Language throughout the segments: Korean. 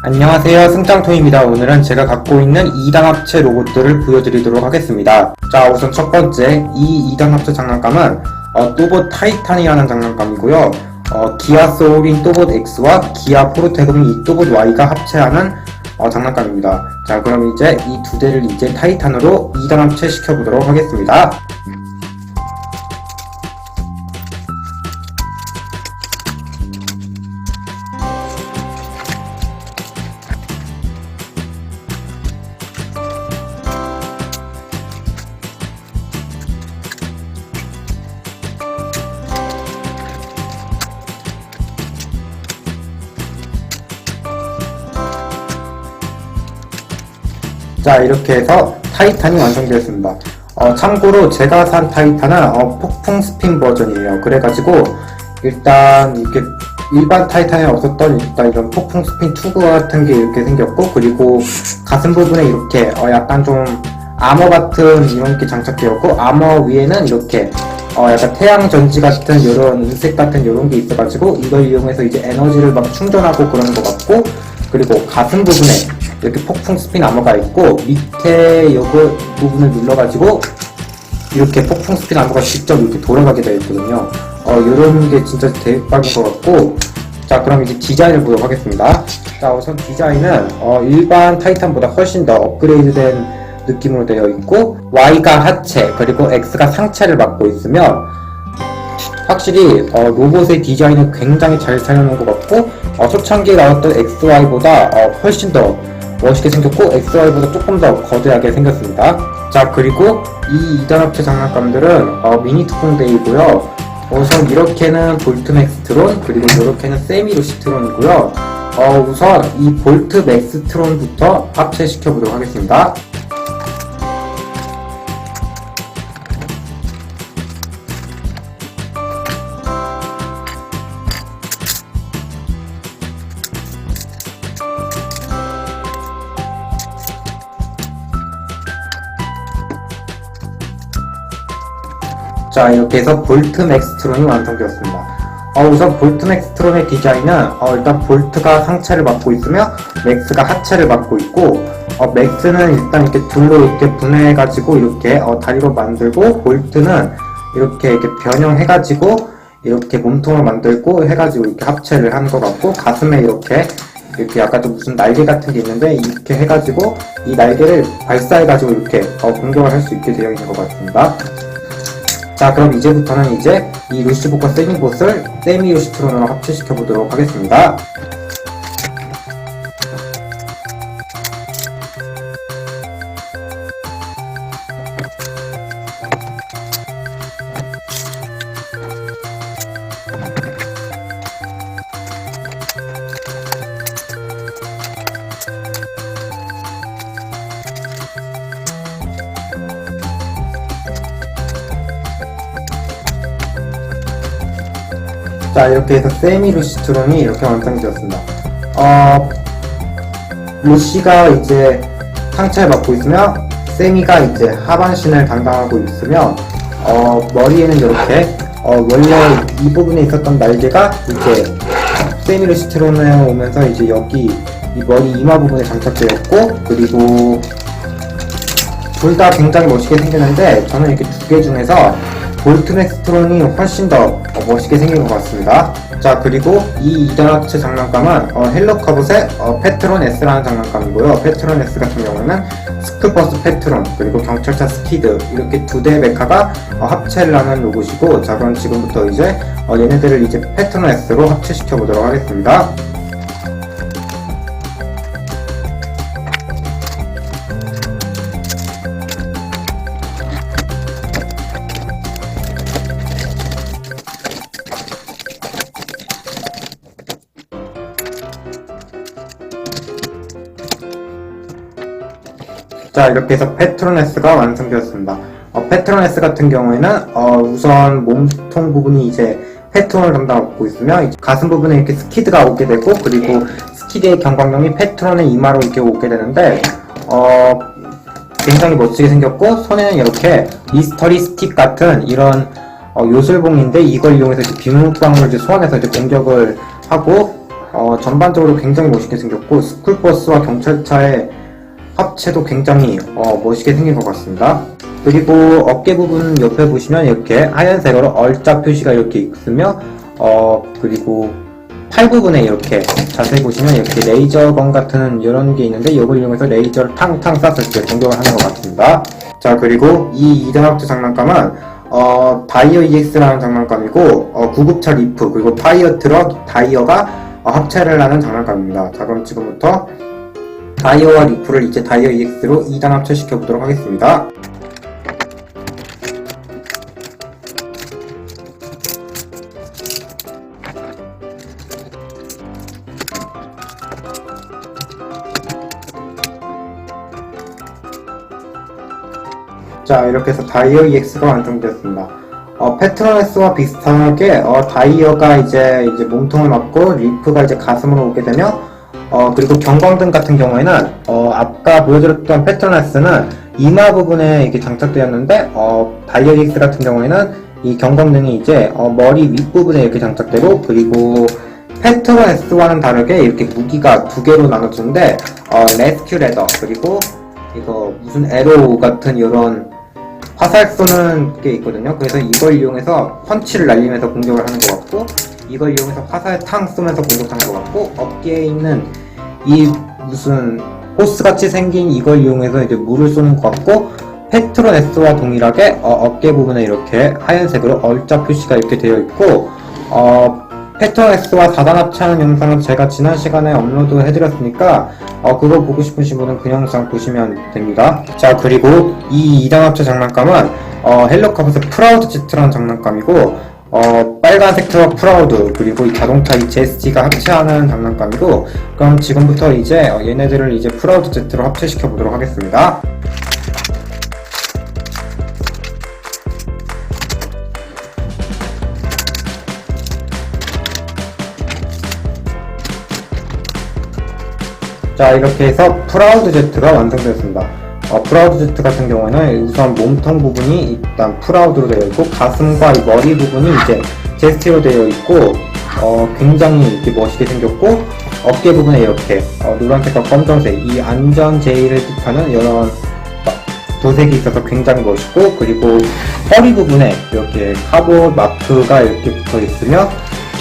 안녕하세요, 승짱통입니다. 오늘은 제가 갖고 있는 2단 합체 로봇들을 보여드리도록 하겠습니다. 자, 우선 첫 번째, 이 2단 합체 장난감은 또봇 타이탄이라는 장난감이고요. 기아 소울인 또봇 X와 기아 포르테금인 이 또봇 Y가 합체하는 장난감입니다. 자, 그럼 이제 이 두 대를 이제 타이탄으로 2단 합체 시켜보도록 하겠습니다. 자, 이렇게 해서 타이탄이 완성되었습니다. 참고로 제가 산 타이탄은 폭풍 스핀 버전이에요. 그래가지고 일단 이렇게 일반 타이탄에 없었던 일단 이런 폭풍 스핀 투구 같은 게 이렇게 생겼고, 그리고 가슴 부분에 이렇게 약간 좀 아머 같은 이런 게 장착되었고, 아머 위에는 이렇게 약간 태양 전지 같은 이런 은색 같은 이런 게 있어가지고 이걸 이용해서 이제 에너지를 막 충전하고 그러는 것 같고, 그리고 가슴 부분에 이렇게 폭풍 스핀 아머가 있고, 밑에 요거 부분을 눌러가지고 이렇게 폭풍 스핀 아머가 직접 이렇게 돌아가게 되어 있거든요. 요런 게 진짜 대박인 것 같고, 자, 그럼 이제 디자인을 보도록 하겠습니다. 자, 우선 디자인은 일반 타이탄보다 훨씬 더 업그레이드된 느낌으로 되어 있고, Y가 하체 그리고 X가 상체를 맡고 있으며, 확실히 로봇의 디자인은 굉장히 잘 살려놓은 것 같고, 초창기에 나왔던 XY보다 훨씬 더 멋있게 생겼고, XY보다 조금 더 거대하게 생겼습니다. 자, 그리고 이 2단 합체 장난감들은 미니 특공대이고요. 우선 이렇게는 볼트맥스트론, 그리고 이렇게는 세미루시트론이고요. 우선 이 볼트맥스트론부터 합체시켜 보도록 하겠습니다. 자, 이렇게 해서 볼트맥스트론이 완성되었습니다. 우선 볼트맥스트론의 디자인은 일단 볼트가 상체를 맡고 있으며 맥스가 하체를 맡고 있고, 맥스는 일단 이렇게 둘로 이렇게 분해해가지고 이렇게 다리로 만들고, 볼트는 이렇게 변형해가지고 이렇게 몸통을 만들고 해가지고 이렇게 합체를 하는 것 같고, 가슴에 이렇게 약간 좀 무슨 날개 같은 게 있는데 이렇게 해가지고 이 날개를 발사해가지고 이렇게 공격을 할 수 있게 되어 있는 것 같습니다. 자, 그럼 이제부터는 이제 이 루시봇과 세미봇을 세미루시트론으로 합체시켜 보도록 하겠습니다. 자, 이렇게 해서 세미루시트론이 이렇게 완성되었습니다. 루시가 이제 상체를 맡고 있으며, 세미가 이제 하반신을 담당하고 있으며, 머리에는 이렇게 원래 이 부분에 있었던 날개가 이제 세미루시트론에 오면서 이제 여기 이 머리 이마 부분에 장착되었고, 그리고 둘 다 굉장히 멋있게 생겼는데 저는 이렇게 두 개 중에서 볼트맥스트론이 훨씬 더 멋있게 생긴 것 같습니다. 자, 그리고 이 2단 합체 장난감은 헬로카봇의 페트론 S라는 장난감이고요. 페트론 S 같은 경우는 스크버스 페트론, 그리고 경찰차 스키드, 이렇게 두 대의 메카가 합체를 하는 로봇이고, 자, 그럼 지금부터 이제 얘네들을 이제 페트론 S로 합체시켜 보도록 하겠습니다. 자, 이렇게 해서 페트론 S가 완성되었습니다. 페트론 S 같은 경우에는 우선 몸통 부분이 이제 페트론을 담당하고 있으며, 이제 가슴 부분에 이렇게 스키드가 오게 되고, 그리고 스키드의 경광용이 페트론의 이마로 이렇게 오게 되는데, 굉장히 멋지게 생겼고, 손에는 이렇게 미스터리 스틱 같은 이런 요술봉인데, 이걸 이용해서 이제 비눗방울을 이제 소환해서 이제 공격을 하고, 전반적으로 굉장히 멋있게 생겼고, 스쿨버스와 경찰차의 합체도 굉장히 멋있게 생긴 것 같습니다. 그리고 어깨 부분 옆에 보시면 이렇게 하얀색으로 얼자 표시가 이렇게 있으며, 그리고 팔 부분에 이렇게 자세히 보시면 이렇게 레이저건 같은 이런 게 있는데, 이걸 이용해서 레이저를 탕탕 쐈을 때 공격을 하는 것 같습니다. 자, 그리고 이 2단 합체 장난감은 다이어 EX라는 장난감이고, 구급차 리프 그리고 파이어 트럭 다이어가 합체를 하는 장난감입니다. 자, 그럼 지금부터 다이어와 리프를 이제 다이어 EX로 2단 합체시켜 보도록 하겠습니다. 자, 이렇게 해서 다이어 EX가 완성되었습니다. 패트로네스와 비슷하게 다이어가 이제 몸통을 맞고 리프가 이제 가슴으로 오게 되며, 그리고 경광등 같은 경우에는 아까 보여드렸던 패트로네스는 이마 부분에 이렇게 장착되었는데, 다이어 EX 같은 경우에는 이 경광등이 이제 머리 윗부분에 이렇게 장착되고, 그리고 패트로네스와는 다르게 이렇게 무기가 두 개로 나눠지는데, 레스큐 레더 그리고 이거 무슨 에로 같은 이런 화살 쏘는 게 있거든요. 그래서 이걸 이용해서 펀치를 날리면서 공격을 하는 것 같고, 이걸 이용해서 화살 탕 쏘면서 공격하는 것 같고, 어깨에 있는 이 무슨 호스같이 생긴 이걸 이용해서 이제 물을 쏘는 것 같고, 패트로네스와 동일하게 어깨 부분에 이렇게 하얀색으로 얼자 표시가 이렇게 되어 있고, 패트로네스와 4단 합체하는 영상은 제가 지난 시간에 업로드 해드렸으니까 그거 보고 싶으신 분은 그 영상 보시면 됩니다. 자, 그리고 이 2단 합체 장난감은 헬로카봇의 프라우드 Z라는 장난감이고, 빨간색 트럭 프라우드 그리고 이 자동차 이 JSG가 합체하는 장난감이고, 그럼 지금부터 이제 얘네들을 이제 프라우드 Z로 합체시켜 보도록 하겠습니다. 자, 이렇게 해서 프라우드 Z가 완성되었습니다. 프라우드 Z 같은 경우에는 우선 몸통 부분이 일단 프라우드로 되어 있고, 가슴과 이 머리 부분이 이제 제스티로 되어 있고, 굉장히 이렇게 멋있게 생겼고, 어깨 부분에 이렇게 노란색과 검정색 이 안전 제의를 뜻하는 이런 도색이 있어서 굉장히 멋있고, 그리고 허리 부분에 이렇게 카봇 마크가 이렇게 붙어 있으며,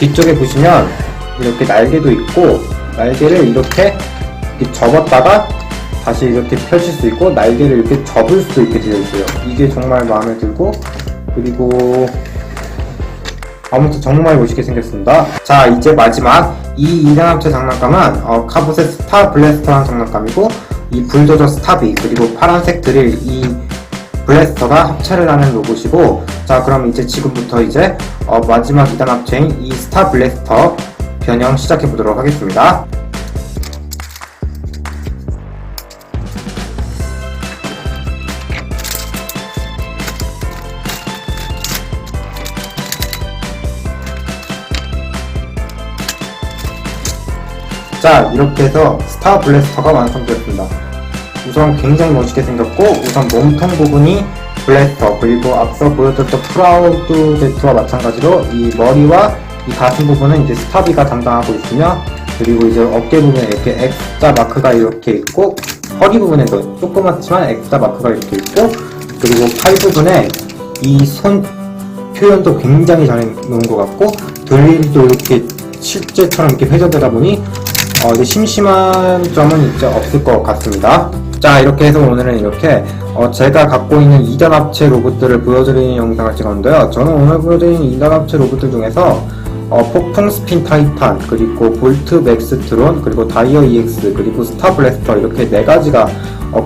뒤쪽에 보시면 이렇게 날개도 있고, 날개를 이렇게 접었다가 다시 이렇게 펼칠 수 있고, 날개를 이렇게 접을 수 있게 되어 있어요. 이게 정말 마음에 들고, 그리고 아무튼 정말 멋있게 생겼습니다. 자, 이제 마지막 이 2단 합체 장난감은 카봇의 스타 블래스터라는 장난감이고, 이 불도저 스타비 그리고 파란색 드릴 이 블래스터가 합체를 하는 로봇이고, 자, 그럼 이제 지금부터 이제 마지막 2단 합체인 이 스타 블래스터 변형 시작해 보도록 하겠습니다. 자, 이렇게 해서 스타 블래스터가 완성되었습니다. 우선 굉장히 멋있게 생겼고, 우선 몸통 부분이 블래스터 그리고 앞서 보여드렸던 프라우드 Z와 마찬가지로 이 머리와 이 가슴 부분은 이제 스타비가 담당하고 있으며, 그리고 이제 어깨 부분에 이렇게 X자 마크가 이렇게 있고, 허리 부분에도 조그맣지만 X자 마크가 이렇게 있고, 그리고 팔 부분에 이 손 표현도 굉장히 잘 놓은 것 같고, 드릴도 이렇게 실제처럼 이렇게 회전되다 보니 이제 심심한 점은 이제 없을 것 같습니다. 자, 이렇게 해서 오늘은 이렇게 제가 갖고 있는 2단 합체 로봇들을 보여드리는 영상을 찍었는데요. 저는 오늘 보여드리는 2단 합체 로봇들 중에서 폭풍 스핀 타이탄, 그리고 볼트 맥스 트론, 그리고 다이어 EX, 그리고 스타 블래스터 이렇게 4가지가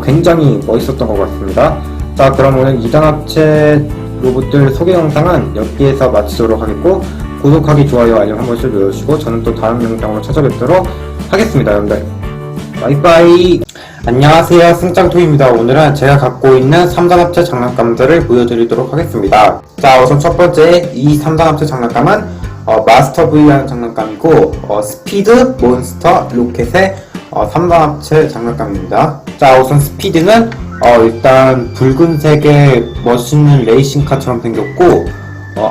굉장히 멋있었던 것 같습니다. 자, 그럼 오늘 2단 합체 로봇들 소개 영상은 여기에서 마치도록 하겠고, 구독하기, 좋아요, 알림 한 번씩 눌러주시고, 저는 또 다음 영상으로 찾아뵙도록 하겠습니다, 여러분들. 바이바이. 안녕하세요, 승짱토입니다. 오늘은 제가 갖고 있는 3단 합체 장난감들을 보여드리도록 하겠습니다. 자, 우선 첫 번째 이 3단 합체 장난감은 마스터 V라는 장난감이고, 스피드, 몬스터, 로켓의 3단 합체 장난감입니다. 자, 우선 스피드는 일단 붉은색의 멋있는 레이싱카처럼 생겼고,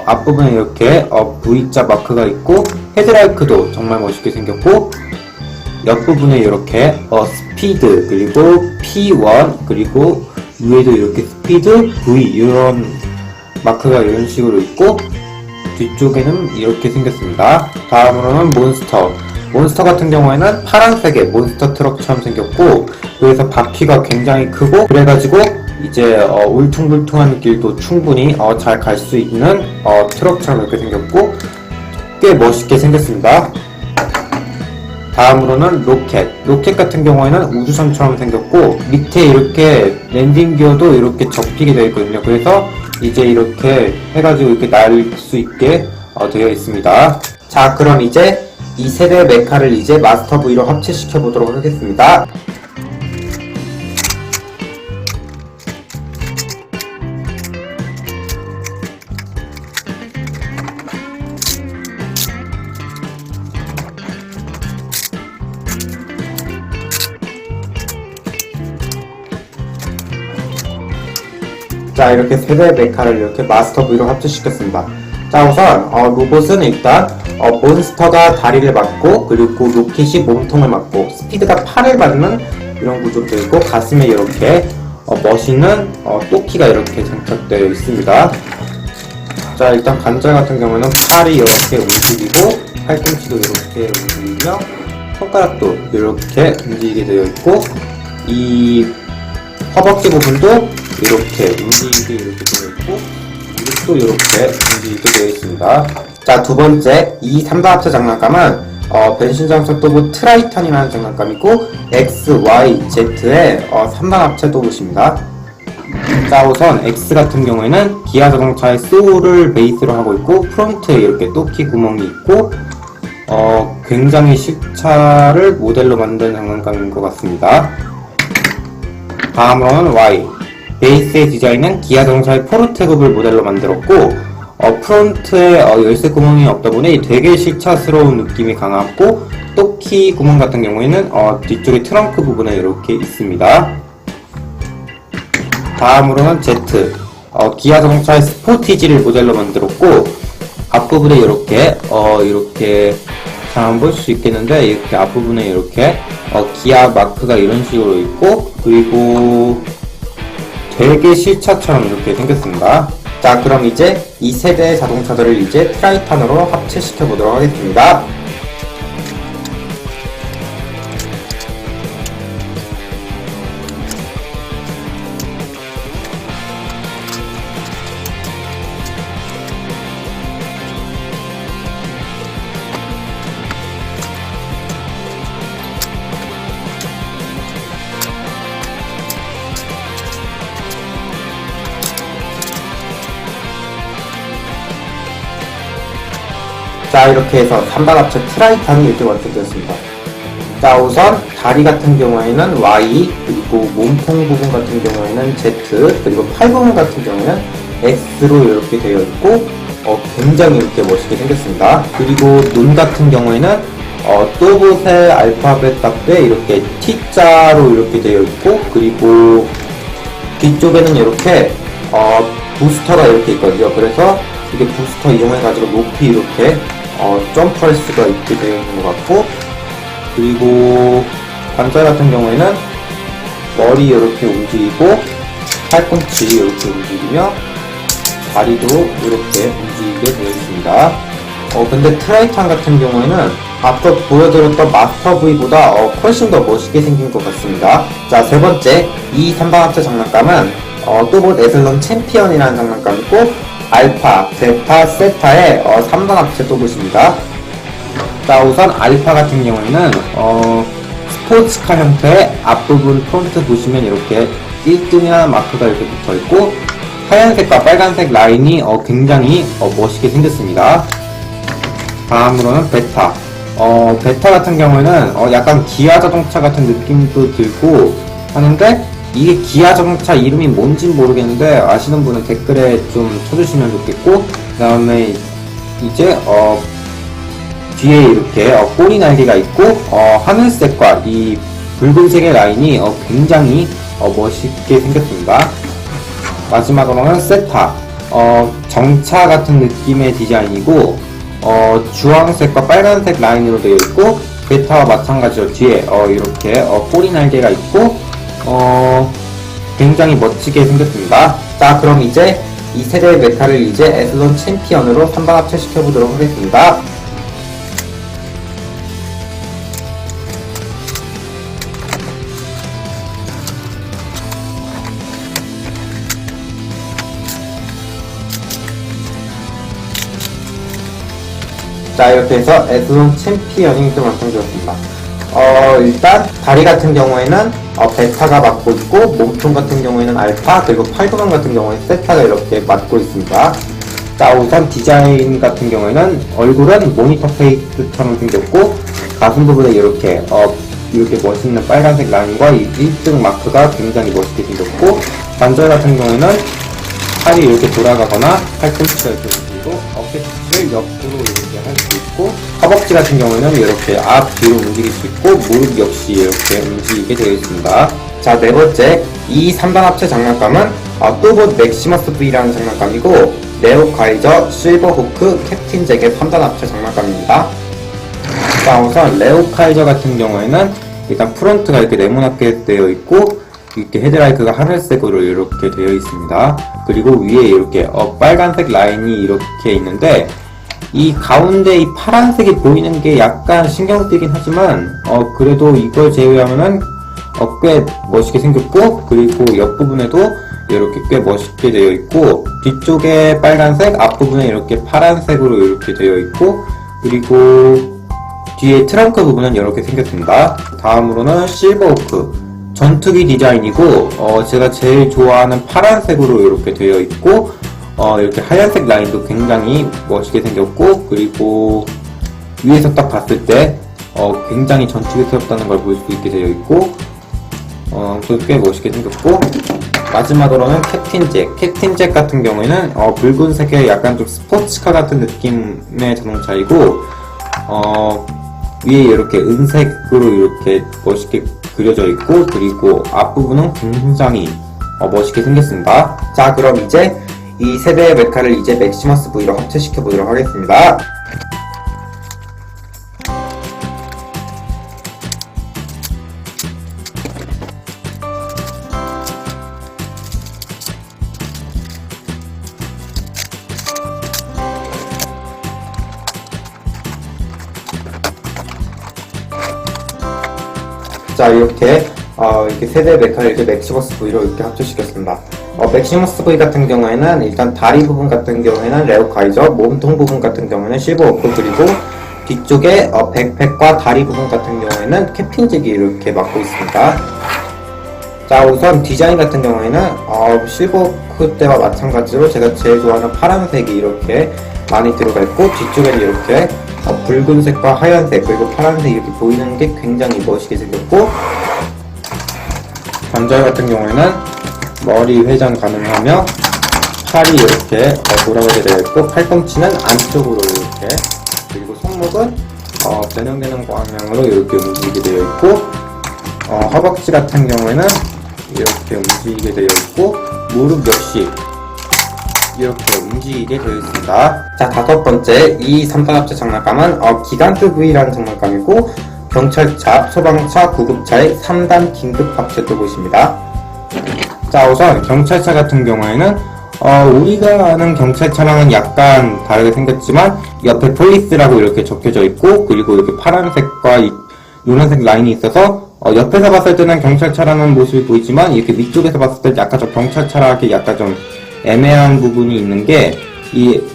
앞부분에 이렇게 V자 마크가 있고, 헤드라이크도 정말 멋있게 생겼고, 옆부분에 이렇게 스피드, 그리고 P1, 그리고 위에도 이렇게 스피드, V 이런 마크가 이런 식으로 있고, 뒤쪽에는 이렇게 생겼습니다. 다음으로는 몬스터 같은 경우에는 파란색의 몬스터 트럭처럼 생겼고, 여기서 바퀴가 굉장히 크고, 그래가지고 이제 울퉁불퉁한 길도 충분히 잘 갈 수 있는 트럭처럼 이렇게 생겼고, 꽤 멋있게 생겼습니다. 다음으로는 로켓 같은 경우에는 우주선처럼 생겼고, 밑에 이렇게 랜딩 기어도 이렇게 접히게 되어 있거든요. 그래서 이제 이렇게 해가지고 이렇게 날 수 있게 되어 있습니다. 자, 그럼 이제 이 세대 메카를 이제 마스터 V로 합체시켜 보도록 하겠습니다. 자, 이렇게 세대 메카를 이렇게 마스터 V로 합체시켰습니다. 자, 우선 로봇은 일단 몬스터가 다리를 맞고, 그리고 로켓이 몸통을 맞고, 스피드가 팔을 맞는 이런 구조로 되어 있고, 가슴에 이렇게 멋있는 또키가 이렇게 장착되어 있습니다. 자, 일단 관절 같은 경우는 팔이 이렇게 움직이고, 팔꿈치도 이렇게 움직이며, 손가락도 이렇게 움직이게 되어 있고, 이 허벅지 부분도 이렇게 움직이게 이렇게 되어 있고, 이것도 이렇게 움직이게 되어 있습니다. 자, 두 번째, 이 3단 합체 장난감은 변신장소 또봇 트라이탄이라는 장난감이고, X, Y, Z의 3단 합체 또봇입니다. 자, 우선 X 같은 경우에는 기아 자동차의 소울을 베이스로 하고 있고, 프론트에 이렇게 또키 구멍이 있고, 굉장히 실차를 모델로 만든 장난감인 것 같습니다. 다음으로는 Y. 베이스의 디자인은 기아 자동차의 포르테급을 모델로 만들었고, 프론트에 열쇠 구멍이 없다 보니 되게 실차스러운 느낌이 강하고, 또키 구멍 같은 경우에는 뒤쪽에 트렁크 부분에 이렇게 있습니다. 다음으로는 Z. 기아 자동차의 스포티지를 모델로 만들었고, 앞부분에 이렇게 잘 안 볼 수 있겠는데, 이렇게 앞부분에 이렇게 기아 마크가 이런 식으로 있고, 그리고 되게 실차처럼 이렇게 생겼습니다. 자, 그럼 이제 이 세대의 자동차들을 이제 트라이탄으로 합체시켜 보도록 하겠습니다. 자, 이렇게 해서 3단 합체 트라이탄이 이렇게 완성되었습니다. 자, 우선 다리 같은 경우에는 Y, 그리고 몸통 부분 같은 경우에는 Z, 그리고 팔 부분 같은 경우에는 X로 이렇게 되어 있고, 굉장히 이렇게 멋있게 생겼습니다. 그리고 눈 같은 경우에는 또봇의 알파벳 답에 이렇게 T자로 이렇게 되어 있고, 그리고 뒤쪽에는 이렇게 부스터가 이렇게 있거든요. 그래서 이게 부스터 이용해가지고 높이 이렇게 점프할 수가 있게 되어 있는 것 같고, 그리고 관절 같은 경우에는 머리 이렇게 움직이고, 팔꿈치 이렇게 움직이며, 다리도 이렇게 움직이게 되어 있습니다. 근데 트라이탄 같은 경우에는 앞서 보여드렸던 마스터 V보다 훨씬 더 멋있게 생긴 것 같습니다. 자, 세 번째, 이 3단 합체 장난감은 또봇 에슬론 챔피언이라는 장난감이고, 알파, 베타, 세타의 3단 합체 또봇입니다. 자, 우선 알파 같은 경우에는 스포츠카 형태의 앞부분 프론트 보시면 이렇게 1등이라는 마크가 이렇게 붙어있고, 하얀색과 빨간색 라인이 굉장히 멋있게 생겼습니다. 다음으로는 베타. 베타 같은 경우에는 약간 기아 자동차 같은 느낌도 들고 하는데, 이게 기아 자동차 이름이 뭔진 모르겠는데 아시는 분은 댓글에 좀 쳐주시면 좋겠고, 그 다음에 이제 뒤에 이렇게 꼬리 날개가 있고, 하늘색과 이 붉은색의 라인이 굉장히 멋있게 생겼습니다. 마지막으로는 세타. 정차 같은 느낌의 디자인이고, 주황색과 빨간색 라인으로 되어 있고, 베타와 마찬가지로 뒤에 이렇게 꼬리 날개가 있고, 굉장히 멋지게 생겼습니다. 자, 그럼 이제 이 세대의 메카를 이제 에슬론 챔피언으로 3반 합체시켜 보도록 하겠습니다. 자, 이렇게 해서 에슬론 챔피언이 이렇게 완성되었습니다. 일단 다리 같은 경우에는 베타가 맡고 있고, 몸통 같은 경우에는 알파, 그리고 팔도강 같은 경우에는 세타가 이렇게 맡고 있습니다. 자, 우선 디자인 같은 경우에는 얼굴은 모니터 페이스처럼 생겼고, 가슴 부분에 이렇게 멋있는 빨간색 라인과 이 1등 마크가 굉장히 멋있게 생겼고, 관절 같은 경우에는 팔이 이렇게 돌아가거나 팔꿈치가 이렇게 움직이고, 어깨를 옆으로 이렇게 할 수 있고, 허벅지 같은 경우에는 이렇게 앞, 뒤로 움직일 수 있고, 무릎 역시 이렇게 움직이게 되어 있습니다. 자, 네 번째, 이 3단 합체 장난감은 또봇 맥시머스 V라는 장난감이고, 레오 카이저, 실버 호크, 캡틴 잭의 3단 합체 장난감입니다. 자, 우선 레오 카이저 같은 경우에는 일단 프론트가 이렇게 네모나게 되어 있고, 이렇게 헤드라이트가 하늘색으로 이렇게 되어 있습니다. 그리고 위에 이렇게 빨간색 라인이 이렇게 있는데, 이 가운데 이 파란색이 보이는 게 약간 신경 쓰이긴 하지만 그래도 이걸 제외하면은 꽤 멋있게 생겼고, 그리고 옆부분에도 이렇게 꽤 멋있게 되어 있고, 뒤쪽에 빨간색, 앞부분에 이렇게 파란색으로 이렇게 되어 있고, 그리고 뒤에 트렁크 부분은 이렇게 생겼습니다. 다음으로는 실버호크 전투기 디자인이고, 제가 제일 좋아하는 파란색으로 이렇게 되어 있고, 이렇게 하얀색 라인도 굉장히 멋있게 생겼고, 그리고 위에서 딱 봤을 때 굉장히 전투기스럽다는 걸 볼 수 있게 되어 있고, 꽤 멋있게 생겼고, 마지막으로는 캡틴 잭 같은 경우에는 붉은색의 약간 좀 스포츠카 같은 느낌의 자동차이고, 위에 이렇게 은색으로 이렇게 멋있게 그려져 있고, 그리고 앞부분은 굉장히 멋있게 생겼습니다. 자, 그럼 이제 이 세대의 메카를 이제 맥시머스 V로 합체시켜 보도록 하겠습니다. 자, 이렇게 세대 메카를 이렇게 맥시머스 V로 이렇게 합체시켰습니다. 맥시머스 V 같은 경우에는 일단 다리 부분 같은 경우에는 레오 카이저, 몸통 부분 같은 경우에는 실버 호크, 그리고 뒤쪽에 백팩과 다리 부분 같은 경우에는 캡틴 잭이 이렇게 맡고 있습니다. 자, 우선 디자인 같은 경우에는 실버 호크 때와 마찬가지로 제가 제일 좋아하는 파란색이 이렇게 많이 들어가 있고, 뒤쪽에는 이렇게 붉은색과 하얀색, 그리고 파란색 이렇게 보이는 게 굉장히 멋있게 생겼고, 관절 같은 경우에는 머리 회전 가능하며 팔이 이렇게 돌아가게 되어 있고, 팔꿈치는 안쪽으로 이렇게, 그리고 손목은 변형되는 방향으로 이렇게 움직이게 되어 있고, 허벅지 같은 경우에는 이렇게 움직이게 되어 있고, 무릎 역시 이렇게 움직이게 되어 있습니다. 자, 다섯 번째, 이 3단 합체 장난감은 기간트 V라는 장난감이고, 경찰차, 소방차, 구급차의 3단 긴급 합체 로봇입니다. 자, 우선 경찰차 같은 경우에는 우리가 아는 경찰차랑은 약간 다르게 생겼지만, 옆에 폴리스라고 이렇게 적혀져 있고, 그리고 이렇게 파란색과 노란색 라인이 있어서 옆에서 봤을 때는 경찰차라는 모습이 보이지만, 이렇게 위쪽에서 봤을 때 약간 좀 경찰차라기 약간 좀 애매한 부분이 있는 게,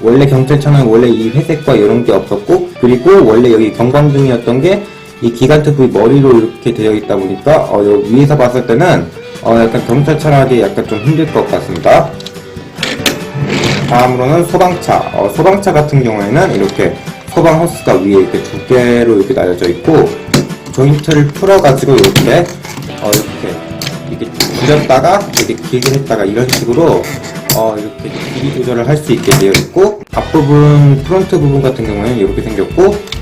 원래 경찰차는 원래 이 회색과 이런 게 없었고, 그리고 원래 여기 경광등이었던 게 이 기간트 V 머리로 이렇게 되어 있다 보니까 위에서 봤을 때는 약간 경찰차라기 약간 좀 힘들 것 같습니다. 다음으로는 소방차. 소방차 같은 경우에는 이렇게 소방 호스가 위에 이렇게 두 개로 이렇게 나뉘어져 있고, 조인트를 풀어가지고 이렇게 줄였다가 이렇게 길게 했다가 이런 식으로 이렇게 길이 조절을 할 수 있게 되어 있고, 앞부분 프론트 부분 같은 경우에는 이렇게 생겼고,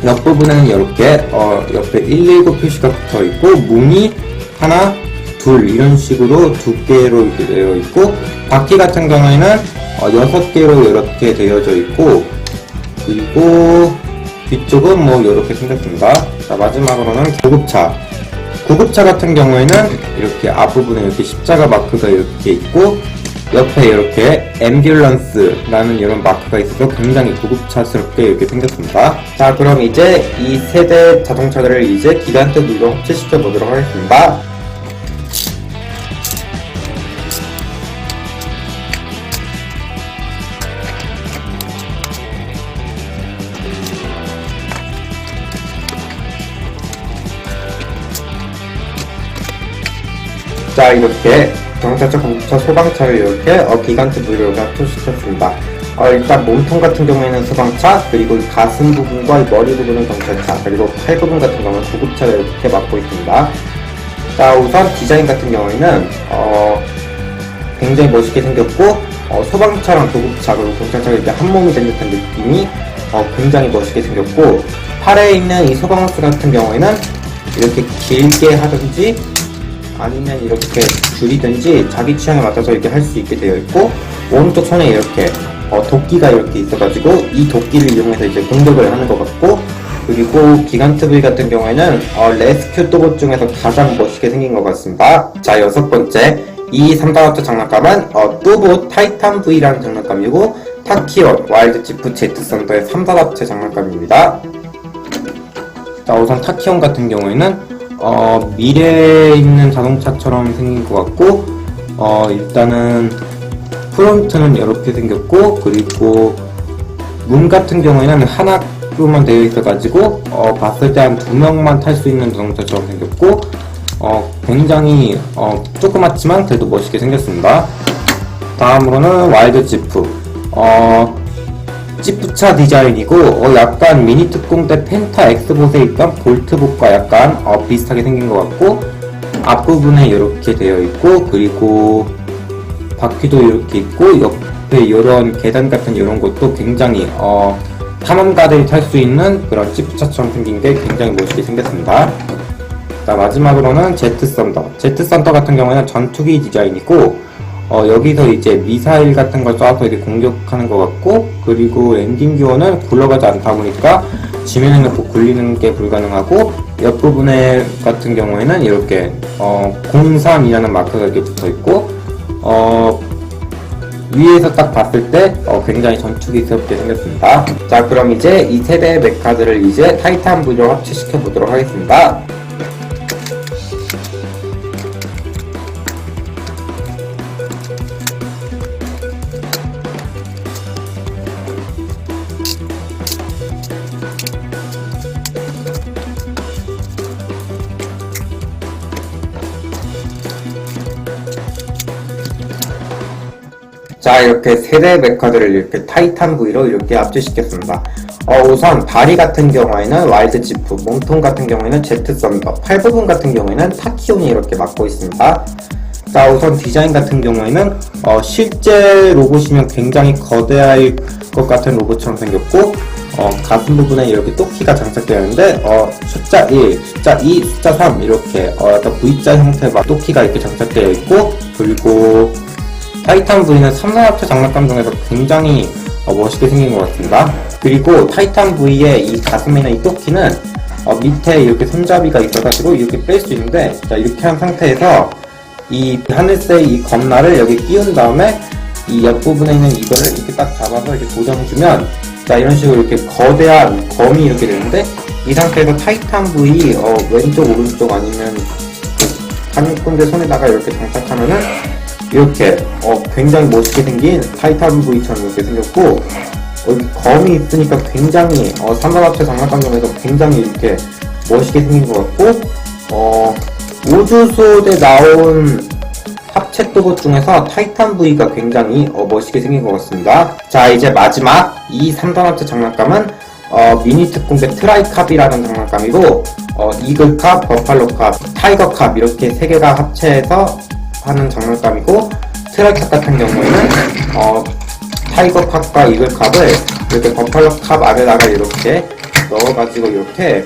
옆부분에는 이렇게 옆에 119 표시가 붙어 있고, 문이 하나, 둘 이런 식으로 두 개로 이렇게 되어 있고, 바퀴 같은 경우에는 6개로 이렇게 되어져 있고, 그리고 뒤쪽은 뭐 이렇게 생겼습니다. 자, 마지막으로는 구급차. 구급차 같은 경우에는 이렇게 앞부분에 이렇게 십자가 마크가 이렇게 있고 옆에 이렇게 앰뷸런스라는 이런 마크가 있어서 굉장히 고급차스럽게 이렇게 생겼습니다. 자, 그럼 이제 이 세대 자동차들을 이제 기관트 V로 합체시켜 보도록 하겠습니다. 자, 이렇게 자동차차, 공급차, 소방차를 이렇게 기관트 V로 합체시켰습니다. 일단 몸통 같은 경우에는 소방차, 그리고 가슴 부분과 머리 부분은 경찰차, 그리고 팔 부분 같은 경우는 구급차를 이렇게 맡고 있습니다. 자, 우선 디자인 같은 경우에는 굉장히 멋있게 생겼고 소방차랑 구급차 그리고 경찰차가 이렇게 한 몸이 된 듯한 느낌이 굉장히 멋있게 생겼고, 팔에 있는 이 소방호스 같은 경우에는 이렇게 길게 하든지 아니면 이렇게 줄이든지 자기 취향에 맞춰서 이렇게 할 수 있게 되어 있고, 오른쪽 손에 이렇게 도끼가 이렇게 있어가지고 이 도끼를 이용해서 이제 공격을 하는 것 같고, 그리고 기관트 V 같은 경우에는 레스큐 또봇 중에서 가장 멋있게 생긴 것 같습니다. 자, 여섯 번째, 이 3단합체 장난감은 또봇 타이탄 V라는 장난감이고, 타키온 와일드 지프 제트 썬더의 3단합체 장난감입니다. 자, 우선 타키온 같은 경우에는 미래에 있는 자동차처럼 생긴 것 같고, 일단은 프론트는 이렇게 생겼고, 그리고 문 같은 경우에는 하나로만 되어 있어가지고 봤을 때 한 2명만 탈 수 있는 자동차처럼 생겼고, 굉장히 조그맣지만 그래도 멋있게 생겼습니다. 다음으로는 와일드 지프. 지프차 디자인이고 약간 미니 특공대 펜타 엑스봇에 있던 볼트봇과 약간 비슷하게 생긴 것 같고, 앞부분에 이렇게 되어 있고, 그리고 바퀴도 이렇게 있고, 옆에 이런 계단 같은 이런 것도 굉장히 탐험가들이 탈 수 있는 그런 지프차처럼 생긴 게 굉장히 멋있게 생겼습니다. 자, 마지막으로는 제트 썬더. 제트 썬더 같은 경우에는 전투기 디자인이고, 여기서 이제 미사일 같은 걸 쏴서 이렇게 공격하는 것 같고, 그리고 랜딩 기어는 굴러가지 않다 보니까 지면에 놓고 굴리는 게 불가능하고, 옆부분에 같은 경우에는 이렇게 03이라는 마크가 이렇게 붙어 있고, 위에서 딱 봤을 때 굉장히 전투기스럽게 생겼습니다. 자, 그럼 이제 이 세대의 메카들을 이제 타이탄 V로 합체시켜 보도록 하겠습니다. 자, 이렇게 세대 메카들을 이렇게 타이탄 V로 이렇게 합체시켰습니다. 우선 다리 같은 경우에는 와일드 지프, 몸통 같은 경우에는 제트 썬더, 팔 부분 같은 경우에는 타키온이 이렇게 맡고 있습니다. 자, 우선 디자인 같은 경우에는 실제 로봇이면 굉장히 거대할 것 같은 로봇처럼 생겼고, 가슴 부분에 이렇게 토끼가 장착되어 있는데 숫자 1, 숫자 2, 숫자 3 이렇게 약간 V자 형태의 토끼가 이렇게 장착되어 있고, 그리고 타이탄 V는 3단합체 장난감 중에서 굉장히 멋있게 생긴 것 같습니다. 그리고 타이탄 V의 이 가슴에 있는 이 토끼는 밑에 이렇게 손잡이가 있어가지고 이렇게 뺄 수 있는데, 자, 이렇게 한 상태에서 이 하늘색 이 검날을 여기 끼운 다음에 이 옆부분에 있는 이거를 이렇게 딱 잡아서 이렇게 고정해주면, 자, 이런 식으로 이렇게 거대한 검이 이렇게 되는데, 이 상태에서 타이탄 V 왼쪽 오른쪽 아니면 한 군데 손에다가 이렇게 장착하면은 이렇게 굉장히 멋있게 생긴 타이탄 V처럼 이렇게 생겼고, 여기 검이 있으니까 굉장히 3단합체 장난감 중에서 굉장히 이렇게 멋있게 생긴 것 같고, 우주소에 나온 합체 또봇 중에서 타이탄 V가 굉장히 멋있게 생긴 것 같습니다. 자, 이제 마지막 이 3단합체 장난감은 미니 특공대 트라이캅이라는 장난감이고, 이글캅, 버팔로캅, 타이거캅 이렇게 세 개가 합체해서 하는 장난감이고, 트라이캅 같은 경우에는 타이거캅과 이글캅을 이렇게 버팔로캅 안에다가 이렇게 넣어가지고 이렇게,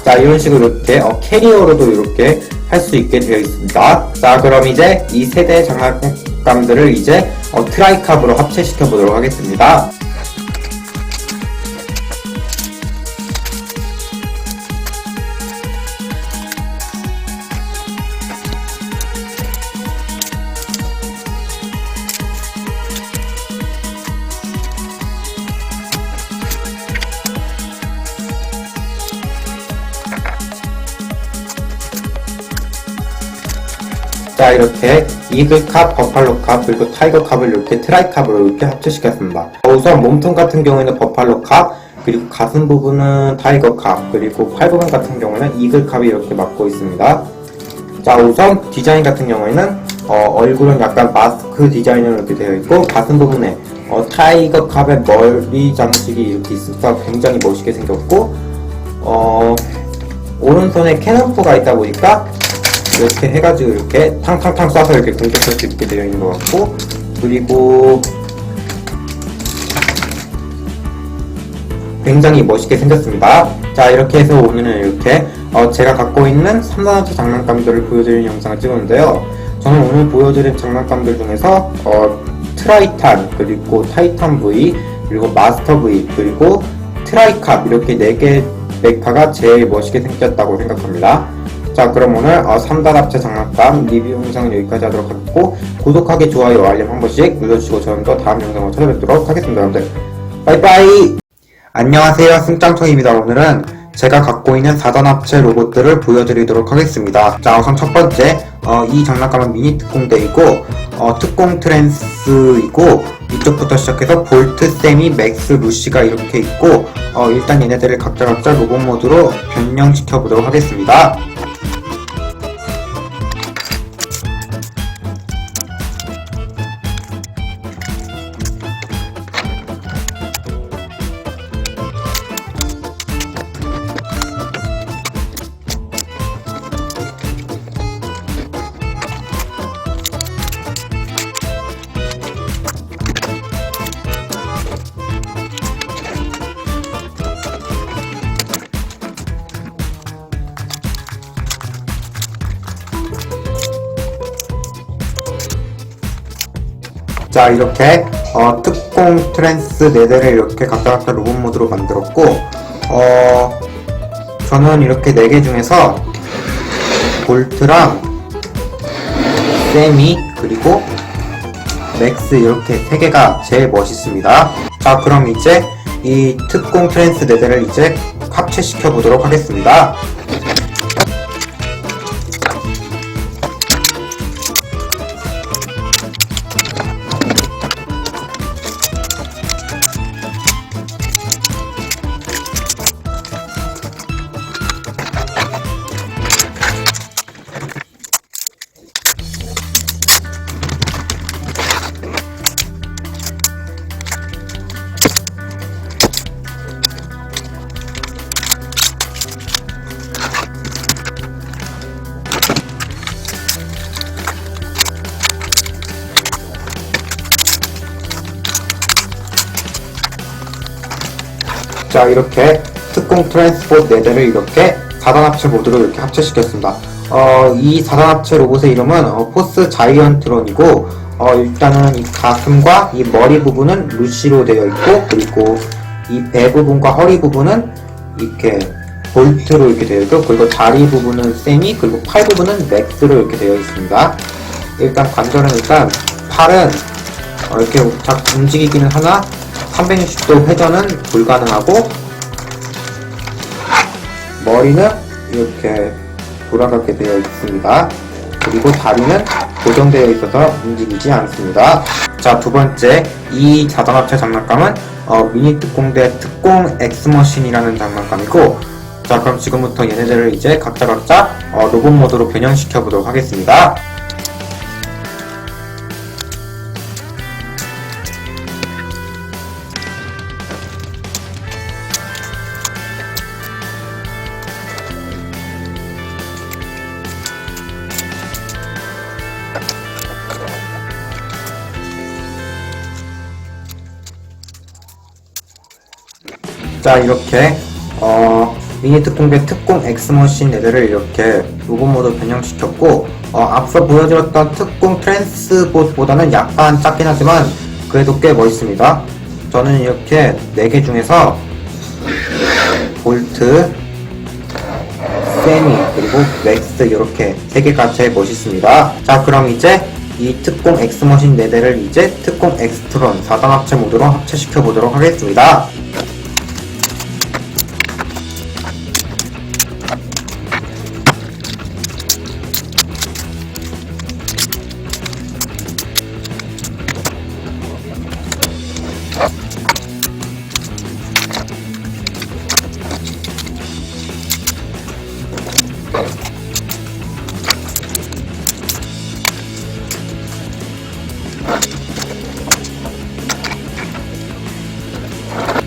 자, 이런 식으로 이렇게 캐리어로도 이렇게 할 수 있게 되어 있습니다. 자, 그럼 이제 이 세대의 장난감들을 이제 트라이캅으로 합체시켜 보도록 하겠습니다. 자, 이렇게 이글캅, 버팔로캅, 그리고 타이거캅을 이렇게 트라이캅으로 이렇게 합체시켰습니다. 우선 몸통 같은 경우에는 버팔로캅, 그리고 가슴 부분은 타이거캅, 그리고 팔 부분 같은 경우는 이글캅이 이렇게 맡고 있습니다. 자, 우선 디자인 같은 경우에는 얼굴은 약간 마스크 디자인으로 이렇게 되어 있고, 가슴 부분에 타이거캅의 머리 장식이 이렇게 있으니까 굉장히 멋있게 생겼고, 오른손에 캐논포가 있다 보니까 이렇게 해가지고 이렇게 탕탕탕 쏴서 이렇게 공격할 수 있게 되어 있는 것 같고, 그리고 굉장히 멋있게 생겼습니다. 자, 이렇게 해서 오늘은 이렇게 제가 갖고 있는 3단합체 장난감들을 보여드리는 영상을 찍었는데요. 저는 오늘 보여드린 장난감들 중에서 트라이탄, 그리고 타이탄 V, 그리고 마스터 V, 그리고 트라이캅, 이렇게 4개 메카가 제일 멋있게 생겼다고 생각합니다. 자, 그럼 오늘 3단 합체 장난감 리뷰 영상은 여기까지 하도록 하겠고, 구독하기, 좋아요, 알림 한 번씩 눌러주시고 저는 또 다음 영상으로 찾아뵙도록 하겠습니다. 여러분들 빠이빠이. 안녕하세요, 승짱청입니다. 오늘은 제가 갖고 있는 4단 합체 로봇들을 보여드리도록 하겠습니다. 자, 우선 첫 번째, 이 장난감은 미니 특공대이고, 특공 트랜스이고, 이쪽부터 시작해서 볼트, 세미, 맥스, 루시가 이렇게 있고, 일단 얘네들을 각자 로봇 모드로 변형시켜 보도록 하겠습니다. 자, 이렇게 특공 트랜스 4대를 이렇게 각각 로봇 모드로 만들었고, 저는 이렇게 4개 중에서 볼트랑 세미, 그리고 맥스 이렇게 3개가 제일 멋있습니다. 자, 그럼 이제 이 특공 트랜스 4대를 이제 합체시켜 보도록 하겠습니다. 자, 이렇게 특공 트랜스포트 4대를 이렇게 4단 합체 모드로 이렇게 합체시켰습니다. 이 4단 합체 로봇의 이름은 포스 자이언트론이고, 일단은 이 가슴과 이 머리 부분은 루시로 되어 있고, 그리고 이 배 부분과 허리 부분은 이렇게 볼트로 이렇게 되어 있고, 그리고 다리 부분은 세미, 그리고 팔 부분은 맥스로 이렇게 되어 있습니다. 일단 관절은 팔은 이렇게 움직이기는 하나 360도 회전은 불가능하고, 머리는 이렇게 돌아가게 되어 있습니다. 그리고 다리는 고정되어 있어서 움직이지 않습니다. 자, 두 번째, 이 4단 합체 장난감은 미니 특공대 특공 엑스머신이라는 장난감이고, 자, 그럼 지금부터 얘네들을 이제 각자 로봇 모드로 변형시켜 보도록 하겠습니다. 자, 이렇게 미니 특공대 특공 엑스머신 얘들을 이렇게 로봇 모드 변형시켰고, 앞서 보여드렸던 특공 트랜스봇보다는 약간 작긴 하지만 그래도 꽤 멋있습니다. 저는 이렇게 4개 중에서 볼트, 세미, 그리고 맥스 이렇게 3개가 제일 멋있습니다. 자, 그럼 이제 이 특공 엑스머신 4대를 이제 특공 엑스트론 4단 합체 모드로 합체시켜 보도록 하겠습니다.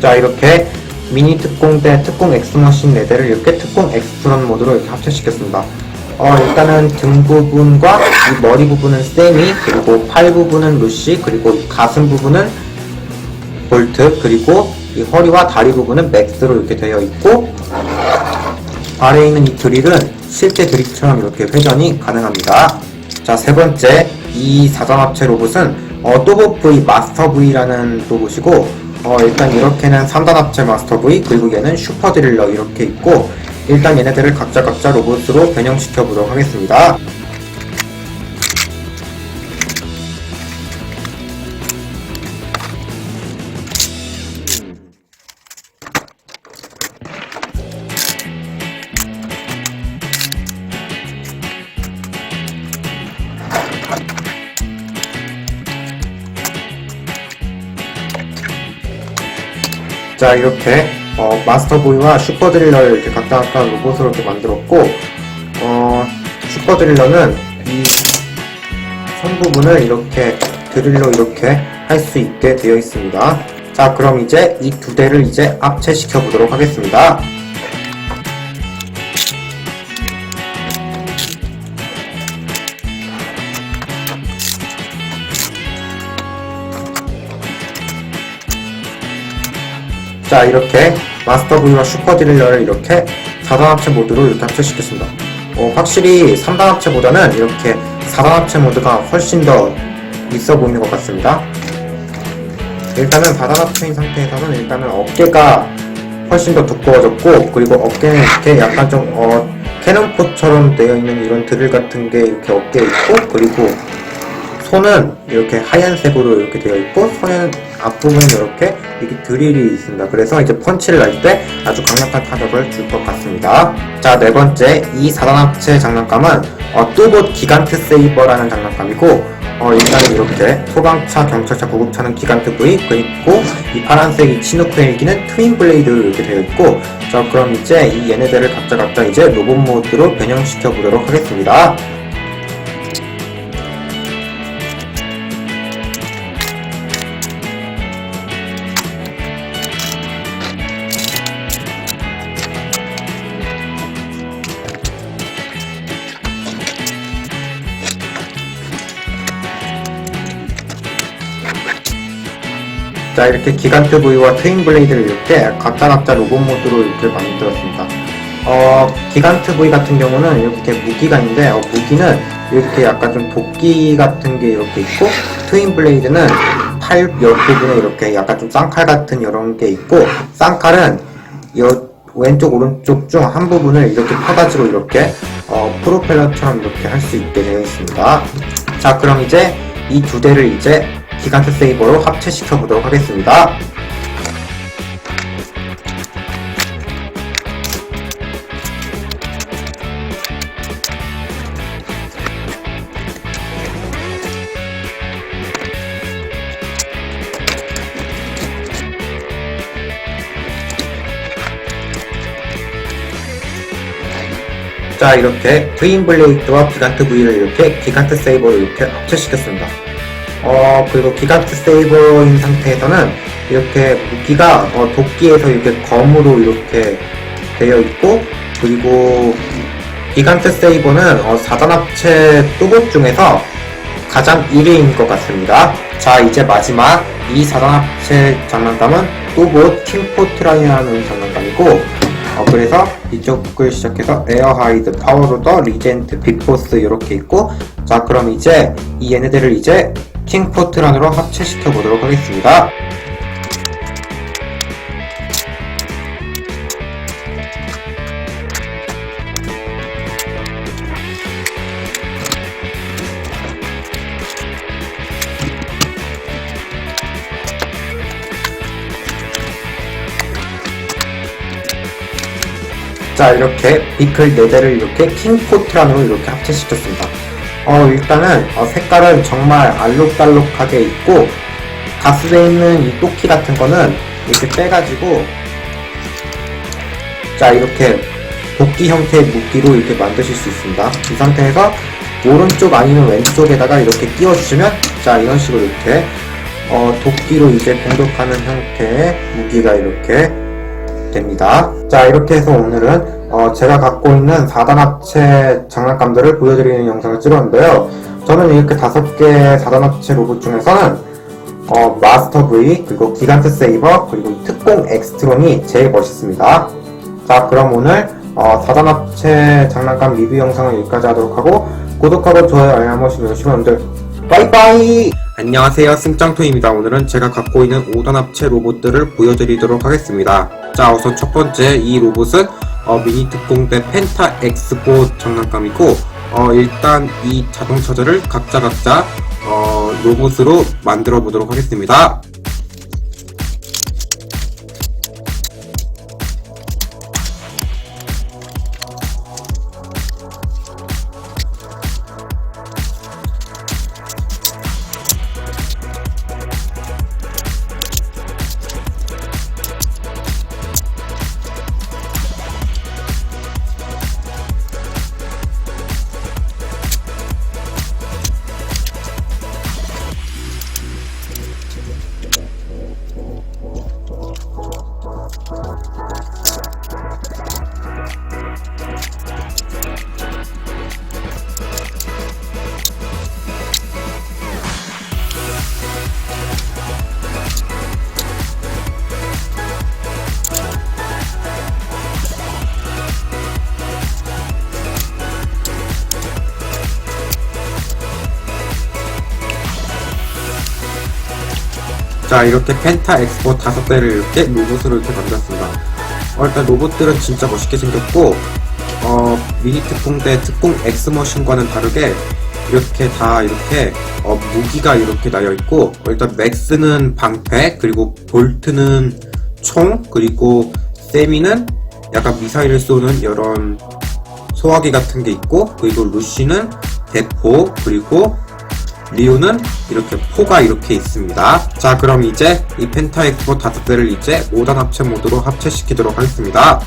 자, 이렇게 미니 특공 대 특공 엑스머신 4대를 이렇게 특공 엑스트론 모드로 이렇게 합체시켰습니다. 일단은 등 부분과 이 머리 부분은 세미, 그리고 팔 부분은 루시, 그리고 이 가슴 부분은 볼트, 그리고 이 허리와 다리 부분은 맥스로 이렇게 되어 있고, 아래에 있는 이 드릴은 실제 드릴처럼 이렇게 회전이 가능합니다. 자, 세 번째, 이 4단 합체 로봇은 또봇 V, 마스터 V라는 로봇이고, 일단 이렇게는 3단 합체 마스터 V, 그리고 얘는 슈퍼 드릴러 이렇게 있고, 일단 얘네들을 각자 로봇으로 변형시켜 보도록 하겠습니다. 자, 이렇게 마스터 보이와 슈퍼 드릴러를 이렇게 각각 로봇으로 이렇게 만들었고, 슈퍼 드릴러는 이 선 부분을 이렇게 드릴로 이렇게 할 수 있게 되어 있습니다. 자, 그럼 이제 이 두 대를 이제 합체시켜 보도록 하겠습니다. 자, 이렇게 마스터 V와 슈퍼 드릴러를 이렇게 4단 합체 모드로 이렇게 합체시켰습니다. 확실히 3단 합체보다는 이렇게 4단 합체 모드가 훨씬 더 있어 보이는 것 같습니다. 일단은 4단 합체인 상태에서는 일단은 어깨가 훨씬 더 두꺼워졌고, 그리고 어깨는 이렇게 약간 좀 캐논포처럼 되어 있는 이런 드릴 같은 게 이렇게 어깨에 있고, 그리고 손은 이렇게 하얀색으로 이렇게 되어 있고, 손은 앞부분에 이렇게 드릴이 있습니다. 그래서 이제 펀치를 날 때 아주 강력한 타격을 줄 것 같습니다. 자, 네 번째, 이 4단 합체 장난감은 뚜봇 기간트 세이버라는 장난감이고, 일단 이렇게 소방차, 경찰차, 구급차는 기간트 V, 그리고 이 파란색 이 치누크 헬기는 트윈 블레이드로 이렇게 되어 있고, 자, 그럼 이제 이 얘네들을 각자 이제 로봇 모드로 변형시켜 보도록 하겠습니다. 자, 이렇게 기간트 V와 트윈 블레이드를 이렇게 각자 로봇 모드로 이렇게 만들었습니다. 기간트 V 같은 경우는 이렇게 무기가 있는데, 무기는 이렇게 약간 좀 도끼 같은 게 이렇게 있고, 트윈 블레이드는 팔 옆부분에 이렇게 약간 좀 쌍칼 같은 이런 게 있고, 쌍칼은 왼쪽 오른쪽 중 한 부분을 이렇게 펴가지고 이렇게 프로펠러처럼 이렇게 할 수 있게 되어 있습니다. 자, 그럼 이제 이 두 대를 이제 기간트 세이버로 합체시켜 보도록 하겠습니다. 자, 이렇게 트윈 블레이드와 기간트 V를 이렇게 기간트 세이버로 이렇게 합체시켰습니다. 그리고 기간트 세이버인 상태에서는 이렇게 무기가 도끼에서 이렇게 검으로 이렇게 되어 있고, 그리고 기간트 세이버는 4단 합체 뚜봇 중에서 가장 1위인 것 같습니다. 자, 이제 마지막 이 4단 합체 장난감은 뚜봇 킹포트라이라는 장난감이고, 그래서 이쪽을 시작해서 에어하이드, 파워로더, 리젠트, 빅포스 이렇게 있고, 자, 그럼 이제 이 얘네들을 이제 킹포트란으로 합체시켜 보도록 하겠습니다. 자, 이렇게 비클 4대를 이렇게 킹포트란으로 이렇게 합체시켰습니다. 일단은 색깔은 정말 알록달록하게 있고, 가스에 있는 이 또키 같은 거는 이렇게 빼가지고, 자, 이렇게 도끼 형태의 무기로 이렇게 만드실 수 있습니다. 이 상태에서 오른쪽 아니면 왼쪽에다가 이렇게 끼워주시면, 자, 이런 식으로 이렇게 도끼로 이제 공격하는 형태의 무기가 이렇게 됩니다. 자, 이렇게 해서 오늘은 제가 갖고 있는 4단 합체 장난감들을 보여드리는 영상을 찍었는데요. 저는 이렇게 5개의 4단 합체 로봇 중에서는 마스터 V, 그리고 기간트 세이버, 그리고 특공 엑스트론이 제일 멋있습니다. 자, 그럼 오늘 4단 합체 장난감 리뷰 영상은 여기까지 하도록 하고, 구독하고 좋아요, 알람 한 번씩 누르시면 여러분들 빠이빠이! 안녕하세요, 승짱토입니다. 오늘은 제가 갖고 있는 5단 합체 로봇들을 보여드리도록 하겠습니다. 자, 우선 첫 번째 이 로봇은 미니 특공대 펜타 엑스보 장난감이고, 일단 이 자동차들을 각자 로봇으로 만들어 보도록 하겠습니다. 자, 이렇게 펜타 엑스포 5대를 이렇게 로봇으로 이렇게 만들었습니다. 일단 로봇들은 진짜 멋있게 생겼고, 미니 특공대 특공 엑스머신과는 다르게 이렇게 다 이렇게 무기가 이렇게 나여있고, 일단 맥스는 방패, 그리고 볼트는 총, 그리고 세미는 약간 미사일을 쏘는 이런 소화기 같은 게 있고, 그리고 루시는 대포, 그리고 리오는 이렇게 포가 이렇게 있습니다. 자, 그럼 이제 이 펜타 엑스포 5대를 이제 5단 합체 모드로 합체시키도록 하겠습니다.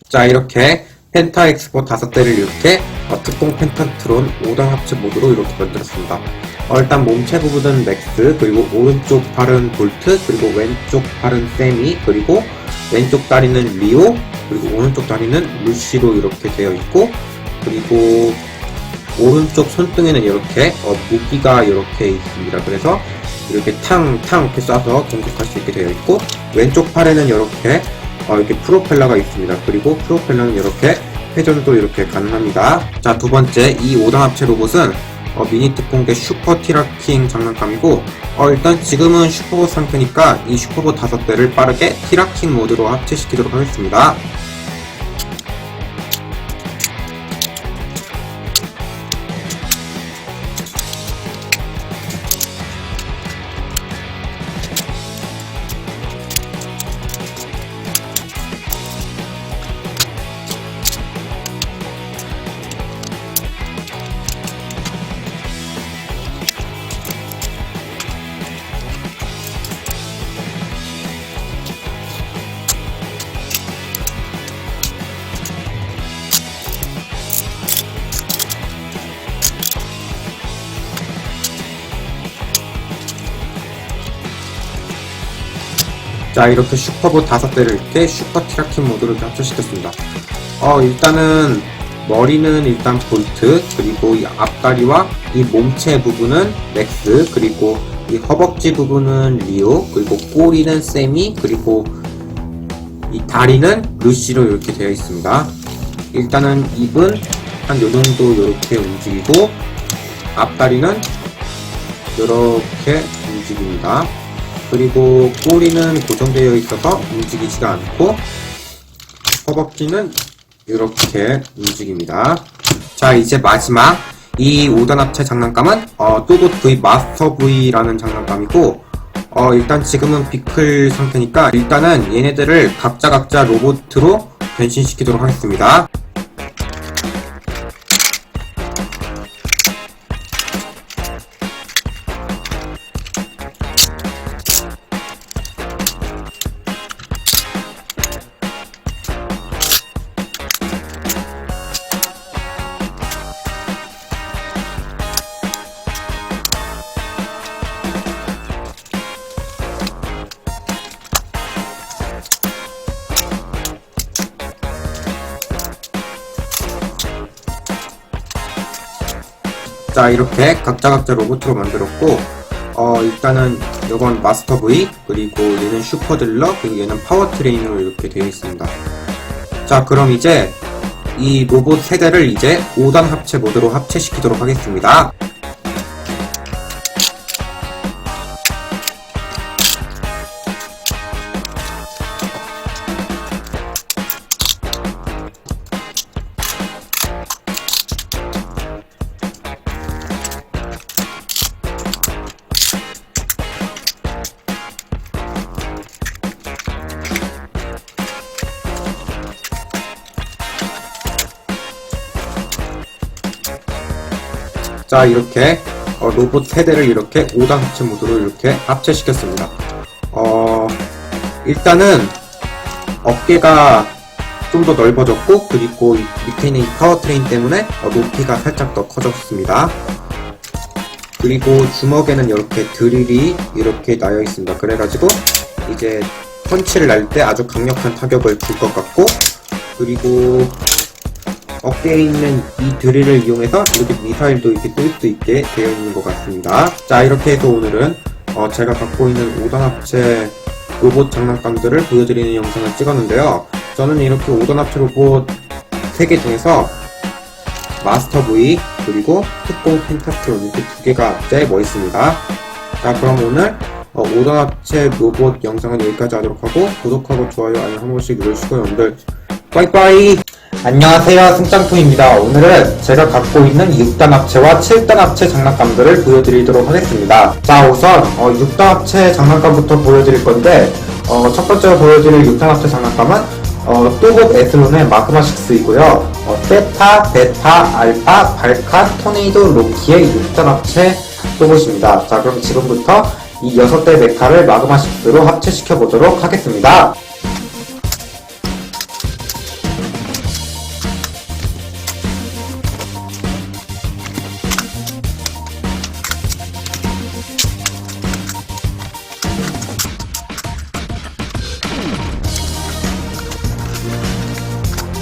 자, 이렇게 펜타 엑스포 5대를 이렇게 특공 펜타트론 5단 합체 모드로 이렇게 만들었습니다. 일단 몸체 부분은 맥스, 그리고 오른쪽 팔은 볼트, 그리고 왼쪽 팔은 세미, 그리고 왼쪽 다리는 리오, 그리고 오른쪽 다리는 루시로 이렇게 되어 있고, 그리고 오른쪽 손등에는 이렇게 무기가 이렇게 있습니다. 그래서 이렇게 탕 이렇게 쏴서 공격할 수 있게 되어 있고, 왼쪽 팔에는 이렇게 프로펠러가 있습니다. 그리고 프로펠러는 이렇게 회전도 이렇게 가능합니다. 자, 두 번째 이 5단 합체 로봇은 미니 특공대 슈퍼 티라킹 장난감이고, 일단 지금은 슈퍼봇 상태니까 이 슈퍼봇 5대를 빠르게 티라킹 모드로 합체시키도록 하겠습니다. 자, 이렇게 슈퍼봇 5대를 이렇게 슈퍼 티라킹 모드로 합체시켰습니다. 일단은 머리는 일단 볼트, 그리고 이 앞다리와 이 몸체 부분은 맥스, 그리고 이 허벅지 부분은 리오, 그리고 꼬리는 세미, 그리고 이 다리는 루시로 이렇게 되어 있습니다. 일단은 입은 한 요정도 이렇게 움직이고, 앞다리는 이렇게 움직입니다. 그리고 꼬리는 고정되어 있어서 움직이지가 않고, 허벅지는 이렇게 움직입니다. 자, 이제 마지막 이 5단 합체 장난감은 또봇 V 마스터 V라는 장난감이고, 일단 지금은 비클 상태니까 일단은 얘네들을 각자 로봇으로 변신시키도록 하겠습니다. 자, 이렇게 각자 로봇으로 만들었고, 일단은 이건 마스터 V, 그리고 얘는 슈퍼 딜러, 그리고 얘는 파워 트레인으로 이렇게 되어 있습니다. 자, 그럼 이제 이 로봇 세대를 이제 5단 합체 모드로 합체시키도록 하겠습니다. 자, 이렇게 로봇 세대를 이렇게 5단 합체 모드로 이렇게 합체시켰습니다. 일단은 어깨가 좀 더 넓어졌고, 그리고 밑에 있는 이 파워트레인 때문에 높이가 살짝 더 커졌습니다. 그리고 주먹에는 이렇게 드릴이 이렇게 나여 있습니다. 그래가지고 이제 펀치를 날 때 아주 강력한 타격을 줄 것 같고, 그리고 어깨에 있는 이 드릴을 이용해서 이렇게 미사일도 이렇게 쏠 수 있게 되어 있는 것 같습니다. 자, 이렇게 해서 오늘은 제가 갖고 있는 5단 합체 로봇 장난감들을 보여드리는 영상을 찍었는데요. 저는 이렇게 5단 합체 로봇 3개 중에서 마스터 V, 그리고 특공 펜타트론 이렇게 2개가 제일 멋있습니다. 자, 그럼 오늘 5단 합체 로봇 영상은 여기까지 하도록 하고, 구독하고 좋아요, 알림 한 번씩 누르시고 여러분들 빠이빠이! 안녕하세요, 승짱통입니다. 오늘은 제가 갖고 있는 6단 합체와 7단 합체 장난감들을 보여드리도록 하겠습니다. 자, 우선 6단 합체 장난감부터 보여드릴 건데, 첫 번째로 보여드릴 6단 합체 장난감은 또봇 에슬론의 마그마 6이고요. 세타, 베타, 알파, 발카, 토네이도, 로키의 6단 합체 또봇입니다. 자, 그럼 지금부터 이 6대 메카를 마그마 6로 합체시켜 보도록 하겠습니다.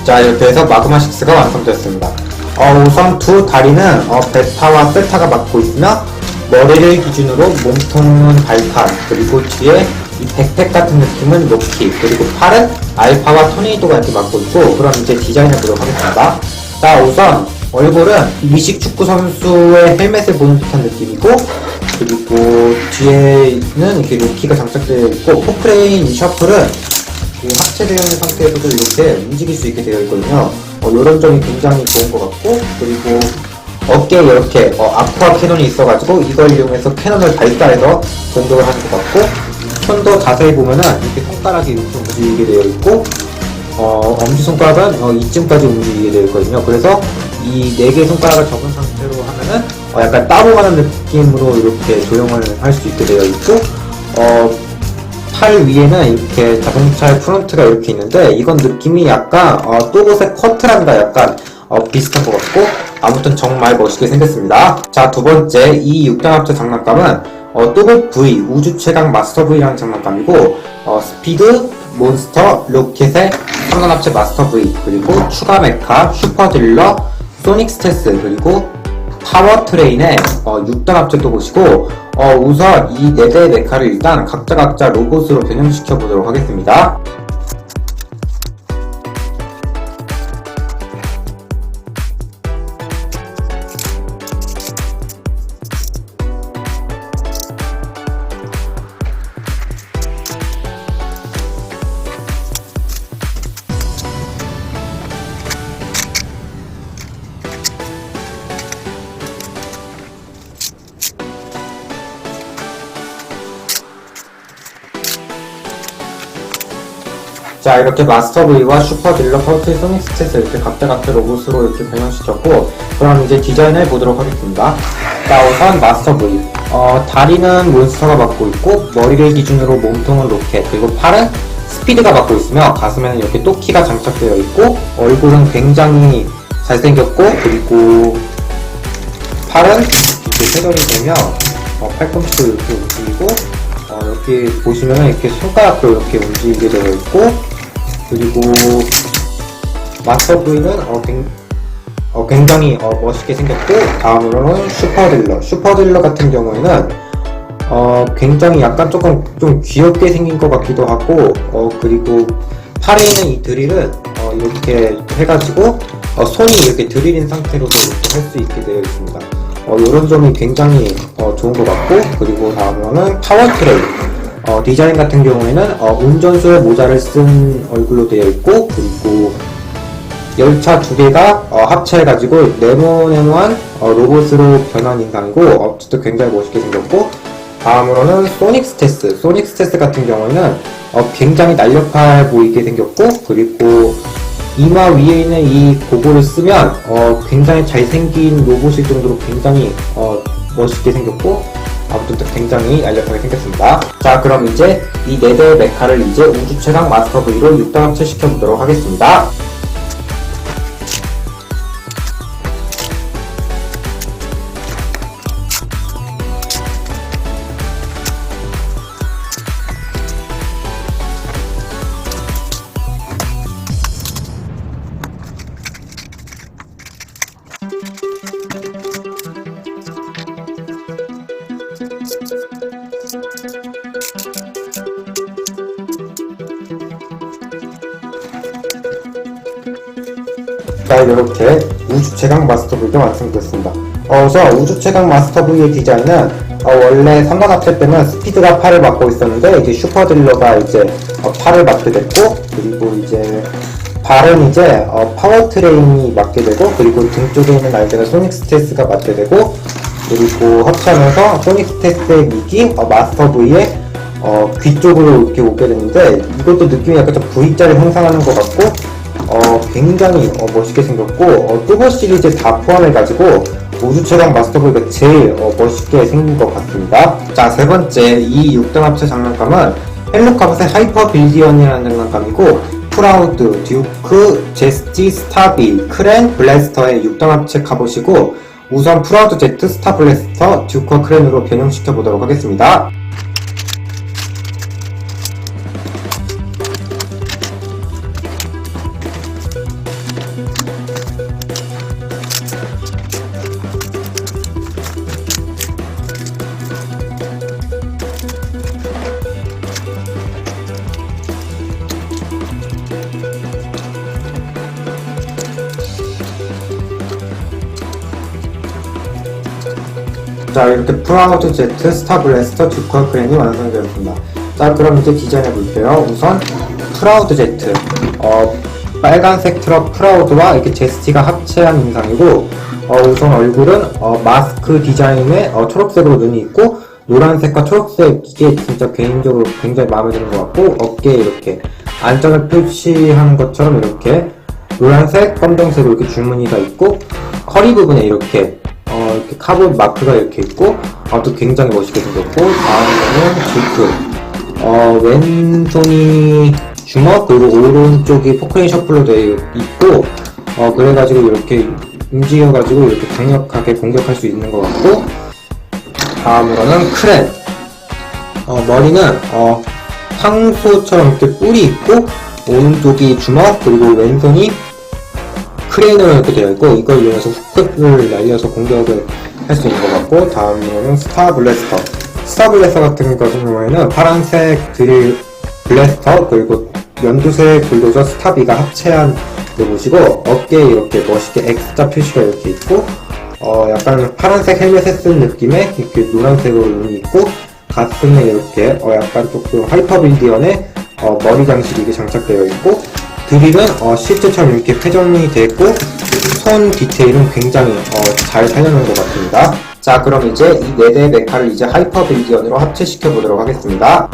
자, 이렇게 해서 마그마 6가 완성되었습니다. 우선 두 다리는 베타와 세타가 맡고 있으며, 머리를 기준으로 몸통은 발칸, 그리고 뒤에 이 백팩 같은 느낌은 로키, 그리고 팔은 알파와 토네이도가 이렇게 맡고 있고, 그럼 이제 디자인을 보도록 하겠습니다. 자, 우선 얼굴은 미식 축구 선수의 헬멧을 보는 듯한 느낌이고, 그리고 뒤에는 이렇게 로키가 장착되어 있고, 포크레인 이 셔플은 합체되어 있는 상태에서도 이렇게 움직일 수 있게 되어 있거든요. 이런 점이 굉장히 좋은 것 같고, 그리고 어깨에 이렇게 아쿠아 캐논이 있어가지고 이걸 이용해서 캐논을 발사해서 공격을 하는 것 같고, 손도 자세히 보면은 이렇게 손가락이 이렇게 움직이게 되어 있고, 엄지손가락은 이쯤까지 움직이게 되어 있거든요. 그래서 이 4개의 손가락을 접은 상태로 하면은 약간 따로 가는 느낌으로 이렇게 조형을 할 수 있게 되어 있고, 팔 위에는 이렇게 자동차의 프론트가 이렇게 있는데, 이건 느낌이 약간 또봇의 커트랑과 약간 비슷한 것 같고, 아무튼 정말 멋있게 생겼습니다. 자, 두 번째 이 6단 합체 장난감은 또봇 V 우주 최강 마스터 V라는 장난감이고, 스피드, 몬스터, 로켓의 3단 합체 마스터 V, 그리고 추가 메카, 슈퍼 딜러, 소닉 스텔스, 그리고 파워트레인의 6단 합체도 보시고 우선 이 4대의 메카를 일단 각자 로봇으로 변형시켜 보도록 하겠습니다. 자, 이렇게 마스터 V와 슈퍼 딜러, 퍼틀, 소닉 스탯을 이렇게 각자 로봇으로 이렇게 변형시켰고, 그럼 이제 디자인을 보도록 하겠습니다. 자, 우선 마스터 V. 다리는 몬스터가 맡고 있고, 머리를 기준으로 몸통은 로켓, 그리고 팔은 스피드가 맡고 있으며, 가슴에는 이렇게 또키가 장착되어 있고, 얼굴은 굉장히 잘생겼고, 그리고 팔은 이렇게 세절이 되며, 팔꿈치도 이렇게 움직이고, 이렇게 보시면 이렇게 손가락도 이렇게 움직이게 되어 있고, 그리고 마스터 V는 굉장히 멋있게 생겼고, 다음으로는 슈퍼딜러 같은 경우에는 굉장히 약간 조금 좀 귀엽게 생긴 것 같기도 하고, 그리고 팔에 있는 이 드릴은 이렇게 해가지고 손이 이렇게 드릴인 상태로도 이렇게 할 수 있게 되어 있습니다. 이런 점이 굉장히 좋은 것 같고, 그리고 다음으로는 파워트레인. 디자인 같은 경우에는 운전수의 모자를 쓴 얼굴로 되어 있고, 그리고 열차 2개가 합체해가지고 네모네모한 로봇으로 변한 인상이고, 어쨌든 굉장히 멋있게 생겼고, 다음으로는 소닉 스테스 같은 경우에는 굉장히 날렵해 보이게 생겼고, 그리고 이마 위에 있는 이 고글을 쓰면 굉장히 잘생긴 로봇일 정도로 굉장히 멋있게 생겼고, 아무튼 굉장히 날렵하게 생겼습니다. 자, 그럼 이제 이 4대의 메카를 이제 우주 최강 마스터 V로 6단 합체시켜 보도록 하겠습니다. 자, 이렇게 우주 최강 마스터 V가 완성됐습니다. 우선 우주 최강 마스터 V의 디자인은 원래 3단 합체 때는 스피드가 팔을 맡고 있었는데, 이제 슈퍼 딜러가 이제 팔을 맡게 됐고, 그리고 이제 발은 이제 파워트레인이 맡게 되고, 그리고 등 쪽에 있는 날개는 소닉 스테이스가 맡게 되고, 그리고 합체하면서 소닉 스테이스의 미기 마스터 V의 귀 쪽으로 이렇게 오게 되는데, 이것도 느낌이 약간 좀 V자를 형상하는 것 같고, 굉장히 멋있게 생겼고, 뚜보 시리즈 다 포함해가지고 우주 최강 마스터 V가 제일 멋있게 생긴 것 같습니다. 자, 세 번째, 이 6단 합체 장난감은 헬로카봇의 하이퍼 빌디언이라는 장난감이고, 프라우드, 듀크, 제스티, 스타비, 크렌, 블래스터의 6단 합체 갑옷이고, 우선 프라우드 제트, 스타 블래스터, 듀크와 크렌으로 변형시켜 보도록 하겠습니다. 자, 이렇게 프라우드 제트, 스타 블래스터, 듀크와 크렌이 완성되었습니다. 자, 그럼 이제 디자인해 볼게요. 우선 프라우드 제트, 빨간색 트럭 프라우드와 이렇게 제스티가 합체한 인상이고, 우선 얼굴은 마스크 디자인에 초록색으로 눈이 있고, 노란색과 초록색, 이게 진짜 개인적으로 굉장히 마음에 드는 것 같고, 어깨에 이렇게 안전을 표시하는 것처럼 이렇게 노란색, 검정색으로 이렇게 줄무늬가 있고, 허리 부분에 이렇게 카본 마크가 이렇게 있고, 또 굉장히 멋있게 생겼고, 다음에는 듀크. 왼손이 주먹, 그리고 오른쪽이 포크레인 셔플로 되어 있고, 그래가지고 이렇게 움직여가지고 이렇게 강력하게 공격할 수 있는 것 같고, 다음으로는 크렌. 머리는 황소처럼 이렇게 뿔이 있고, 오른쪽이 주먹, 그리고 왼손이 크레인으로 이렇게 되어 있고, 이걸 이용해서 후크를 날려서 공격을 할 수 있는 것 같고, 다음으로는 스타 블래스터. 스타 블래스터 같은 경우에는 파란색 드릴 블래스터, 그리고 연두색 불도저 스타비가 합체한 로봇이고, 어깨에 이렇게 멋있게 X자 표시가 이렇게 있고, 약간 파란색 헬멧에 쓴 느낌의 이렇게 노란색으로 눈이 있고, 가슴에 이렇게 약간 조금 하이퍼빌디언의 머리 장식이 이게 장착되어 있고, 드릴은 실제처럼 이렇게 회전이 되어 있고, 손 디테일은 굉장히 잘 살려놓은 것 같습니다. 자, 그럼 이제 이 4대의 메카를 이제 하이퍼빌디언으로 합체시켜 보도록 하겠습니다.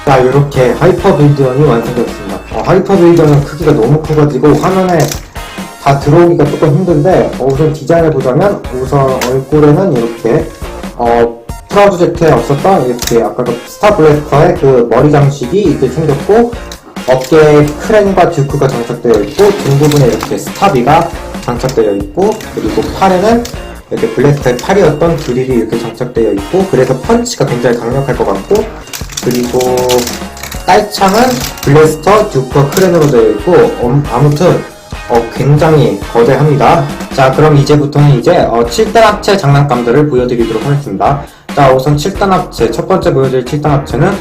자, 이렇게 하이퍼 빌드원이 완성되었습니다. 하이퍼 빌드원은 크기가 너무 커가지고 화면에 다 들어오기가 조금 힘든데, 우선 디자인을 보자면, 우선 얼굴에는 이렇게 프라우드 제트에 없었던 이렇게 아까 그 스타 블래스터의 그 머리 장식이 이렇게 생겼고, 어깨에 크렌과 듀크가 장착되어 있고, 등 부분에 이렇게 스타비가 장착되어 있고, 그리고 팔에는 이렇게 블래스터의 팔이었던 드릴이 이렇게 장착되어 있고, 그래서 펀치가 굉장히 강력할 것 같고, 그리고 딸창은 블래스터, 듀크와 크렌으로 되어 있고, 아무튼 굉장히 거대합니다. 자, 그럼 이제부터는 이제 7단 합체 장난감들을 보여드리도록 하겠습니다. 자, 우선 7단 합체, 첫 번째 보여드릴 7단 합체는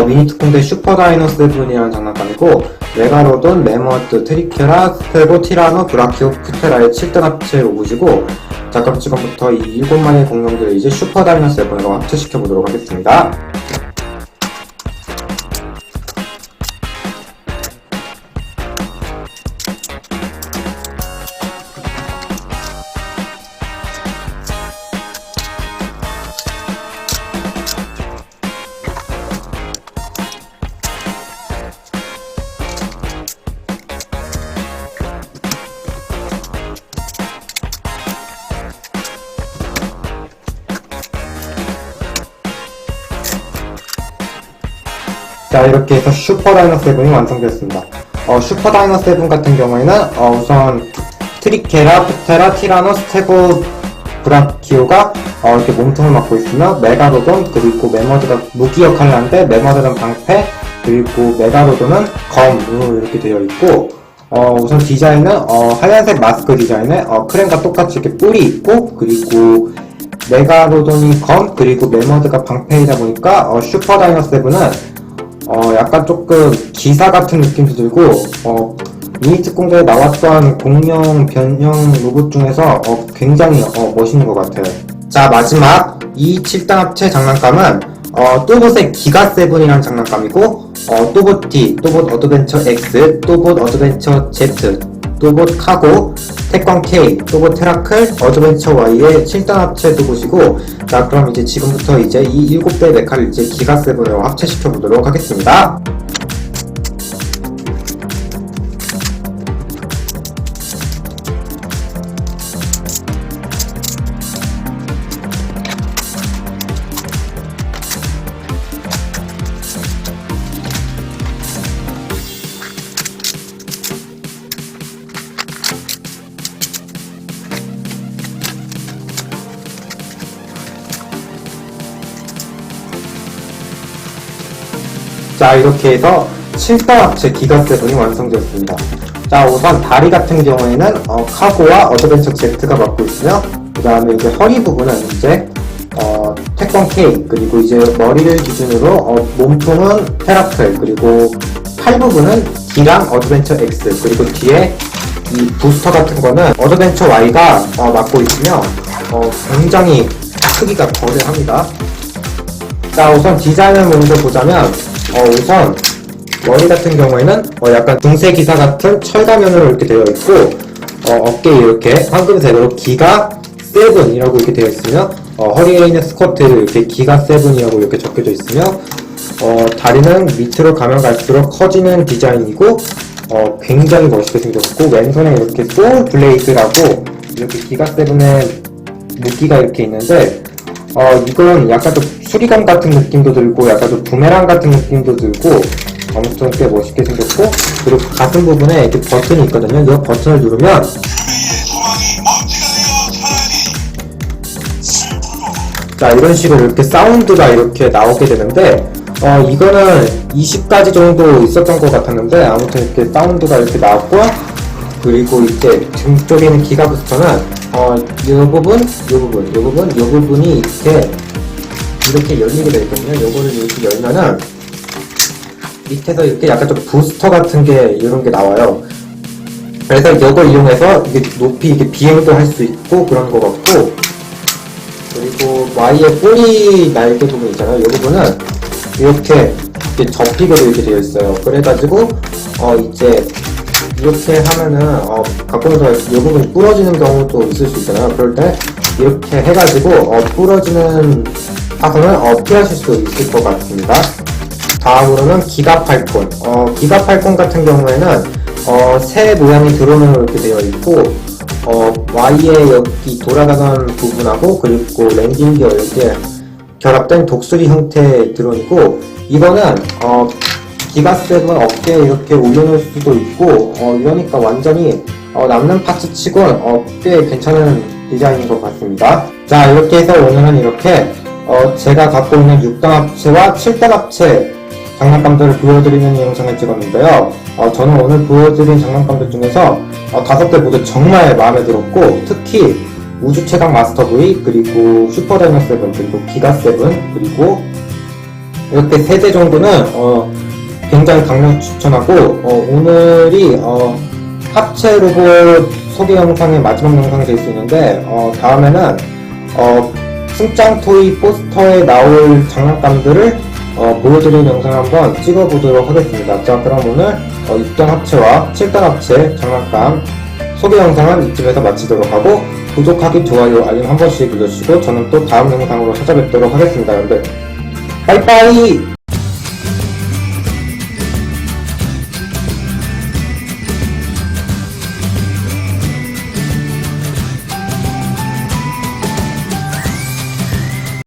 미니 특공대 슈퍼 다이노 7이라는 장난감이고, 메가로돈, 메머드, 트리케라, 스테고, 티라노, 브라키오, 푸테라의 7단 합체 로봇이고, 자, 그럼 지금부터 이 7마리의 공룡들을 이제 슈퍼 다이노 7으로 합체시켜 보도록 하겠습니다. 자, 이렇게 해서 슈퍼 다이노 7이 완성되었습니다. 슈퍼 다이노 7 같은 경우에는 우선 트리케라, 푸테라, 티라노, 스테고, 브라키오가 이렇게 몸통을 맡고 있으며, 메가로돈, 그리고 메머드가 무기 역할을 하는데, 메머드는 방패, 그리고 메가로돈은 검으로 이렇게 되어 있고, 우선 디자인은 하얀색 마스크 디자인에 크렌과 똑같이 이렇게 뿔이 있고, 그리고 메가로돈이 검, 그리고 메머드가 방패이다 보니까 슈퍼 다이노 7은 약간 조금 기사 같은 느낌도 들고, 미니 특공대에 나왔던 공룡 변형 로봇 중에서 굉장히 멋있는 것 같아요. 자, 마지막 이 7단 합체 장난감은 또봇의 기가 7이라는 장난감이고, 또봇 D, 또봇 어드벤처 X, 또봇 어드벤처 Z, 또봇 카고, 태권 K, 또봇 테라클, 어드벤처 Y의 7단 합체 또봇이고, 자, 그럼 이제 지금부터 이제 이 7대의 메카를 이제 기가 7으로 합체시켜 보도록 하겠습니다. 자, 이렇게 해서 7단 합체 기가 7이 완성되었습니다. 자, 우선 다리 같은 경우에는 카고와 어드벤처 Z가 맡고 있으며, 그 다음에 이제 허리 부분은 이제 태권 K, 그리고 이제 머리를 기준으로 몸통은 테라클, 그리고 팔 부분은 D랑 어드벤처 X, 그리고 뒤에 이 부스터 같은 거는 어드벤처 Y가 맡고 있으며, 굉장히 크기가 거대합니다. 자, 우선 디자인을 먼저 보자면, 우선 머리 같은 경우에는 약간 중세 기사 같은 철가면으로 이렇게 되어 있고, 어깨에 이렇게 황금색으로 기가 7이라고 이렇게 되어 있으며, 허리에 있는 스커트를 이렇게 기가 7이라고 이렇게 적혀져 있으며, 다리는 밑으로 가면 갈수록 커지는 디자인이고, 굉장히 멋있게 생겼고, 왼손에 이렇게 소울 블레이드라고 이렇게 기가 7의 무기가 이렇게 있는데 이건 약간 좀 수리검 같은 느낌도 들고 약간 좀 부메랑 같은 느낌도 들고 아무튼 꽤 멋있게 생겼고, 그리고 가슴 부분에 이렇게 버튼이 있거든요. 이 버튼을 누르면 자, 이런 식으로 이렇게 사운드가 이렇게 나오게 되는데, 이거는 20가지 정도 있었던 것 같았는데, 아무튼 이렇게 사운드가 이렇게 나왔고, 그리고 이제 등 쪽에 있는 기가 부스터는, 이 부분이 이렇게 열리게 되어 있거든요. 요거를 이렇게 열면은, 밑에서 이렇게 약간 좀 부스터 같은 게, 이런 게 나와요. 그래서 이걸 이용해서 이게 높이 이게 비행도 할 수 있고, 그런 것 같고, 그리고 Y의 꼬리 날개 부분 있잖아요. 이 부분은 이렇게 접히게도 이렇게 되어 있어요. 그래가지고 이제 이렇게 하면은 가끔가다 이 부분이 부러지는 경우도 있을 수 있잖아요. 그럴 때 이렇게 해가지고 부러지는 사선을 피하실 수 있을 것 같습니다. 다음으로는 기가 팔콘. 기가 팔콘 같은 경우에는 새 모양이 드론으로 이렇게 되어 있고, Y의 여기 돌아가는 부분하고 그리고 랜딩 기어 이렇게 결합된 독수리 형태의 드론이고, 이거는 기가7 어깨에 이렇게 올려놓을 수도 있고, 이러니까 완전히 남는 파츠 치곤 꽤 괜찮은 디자인인 것 같습니다. 자, 이렇게 해서 오늘은 이렇게 제가 갖고 있는 6단 합체와 7단 합체 장난감들을 보여드리는 영상을 찍었는데요. 저는 오늘 보여드린 장난감들 중에서 5개 모두 정말 마음에 들었고, 특히 우주 최강 마스터 V, 그리고 슈퍼 다이너 7, 그리고 기가 7, 그리고 이렇게 3대 정도는 굉장히 강력 추천하고, 오늘이 합체 로봇 소개 영상의 마지막 영상이 될 수 있는데, 다음에는 승짱 토이 포스터에 나올 장난감들을 보여드리는 영상을 한번 찍어보도록 하겠습니다. 자, 그럼 오늘 6단 합체와 7단 합체 장난감 소개 영상은 이쯤에서 마치도록 하고, 구독하기, 좋아요, 알림 한 번씩 눌러주시고 저는 또 다음 영상으로 찾아뵙도록 하겠습니다. 여러분들 빠이빠이!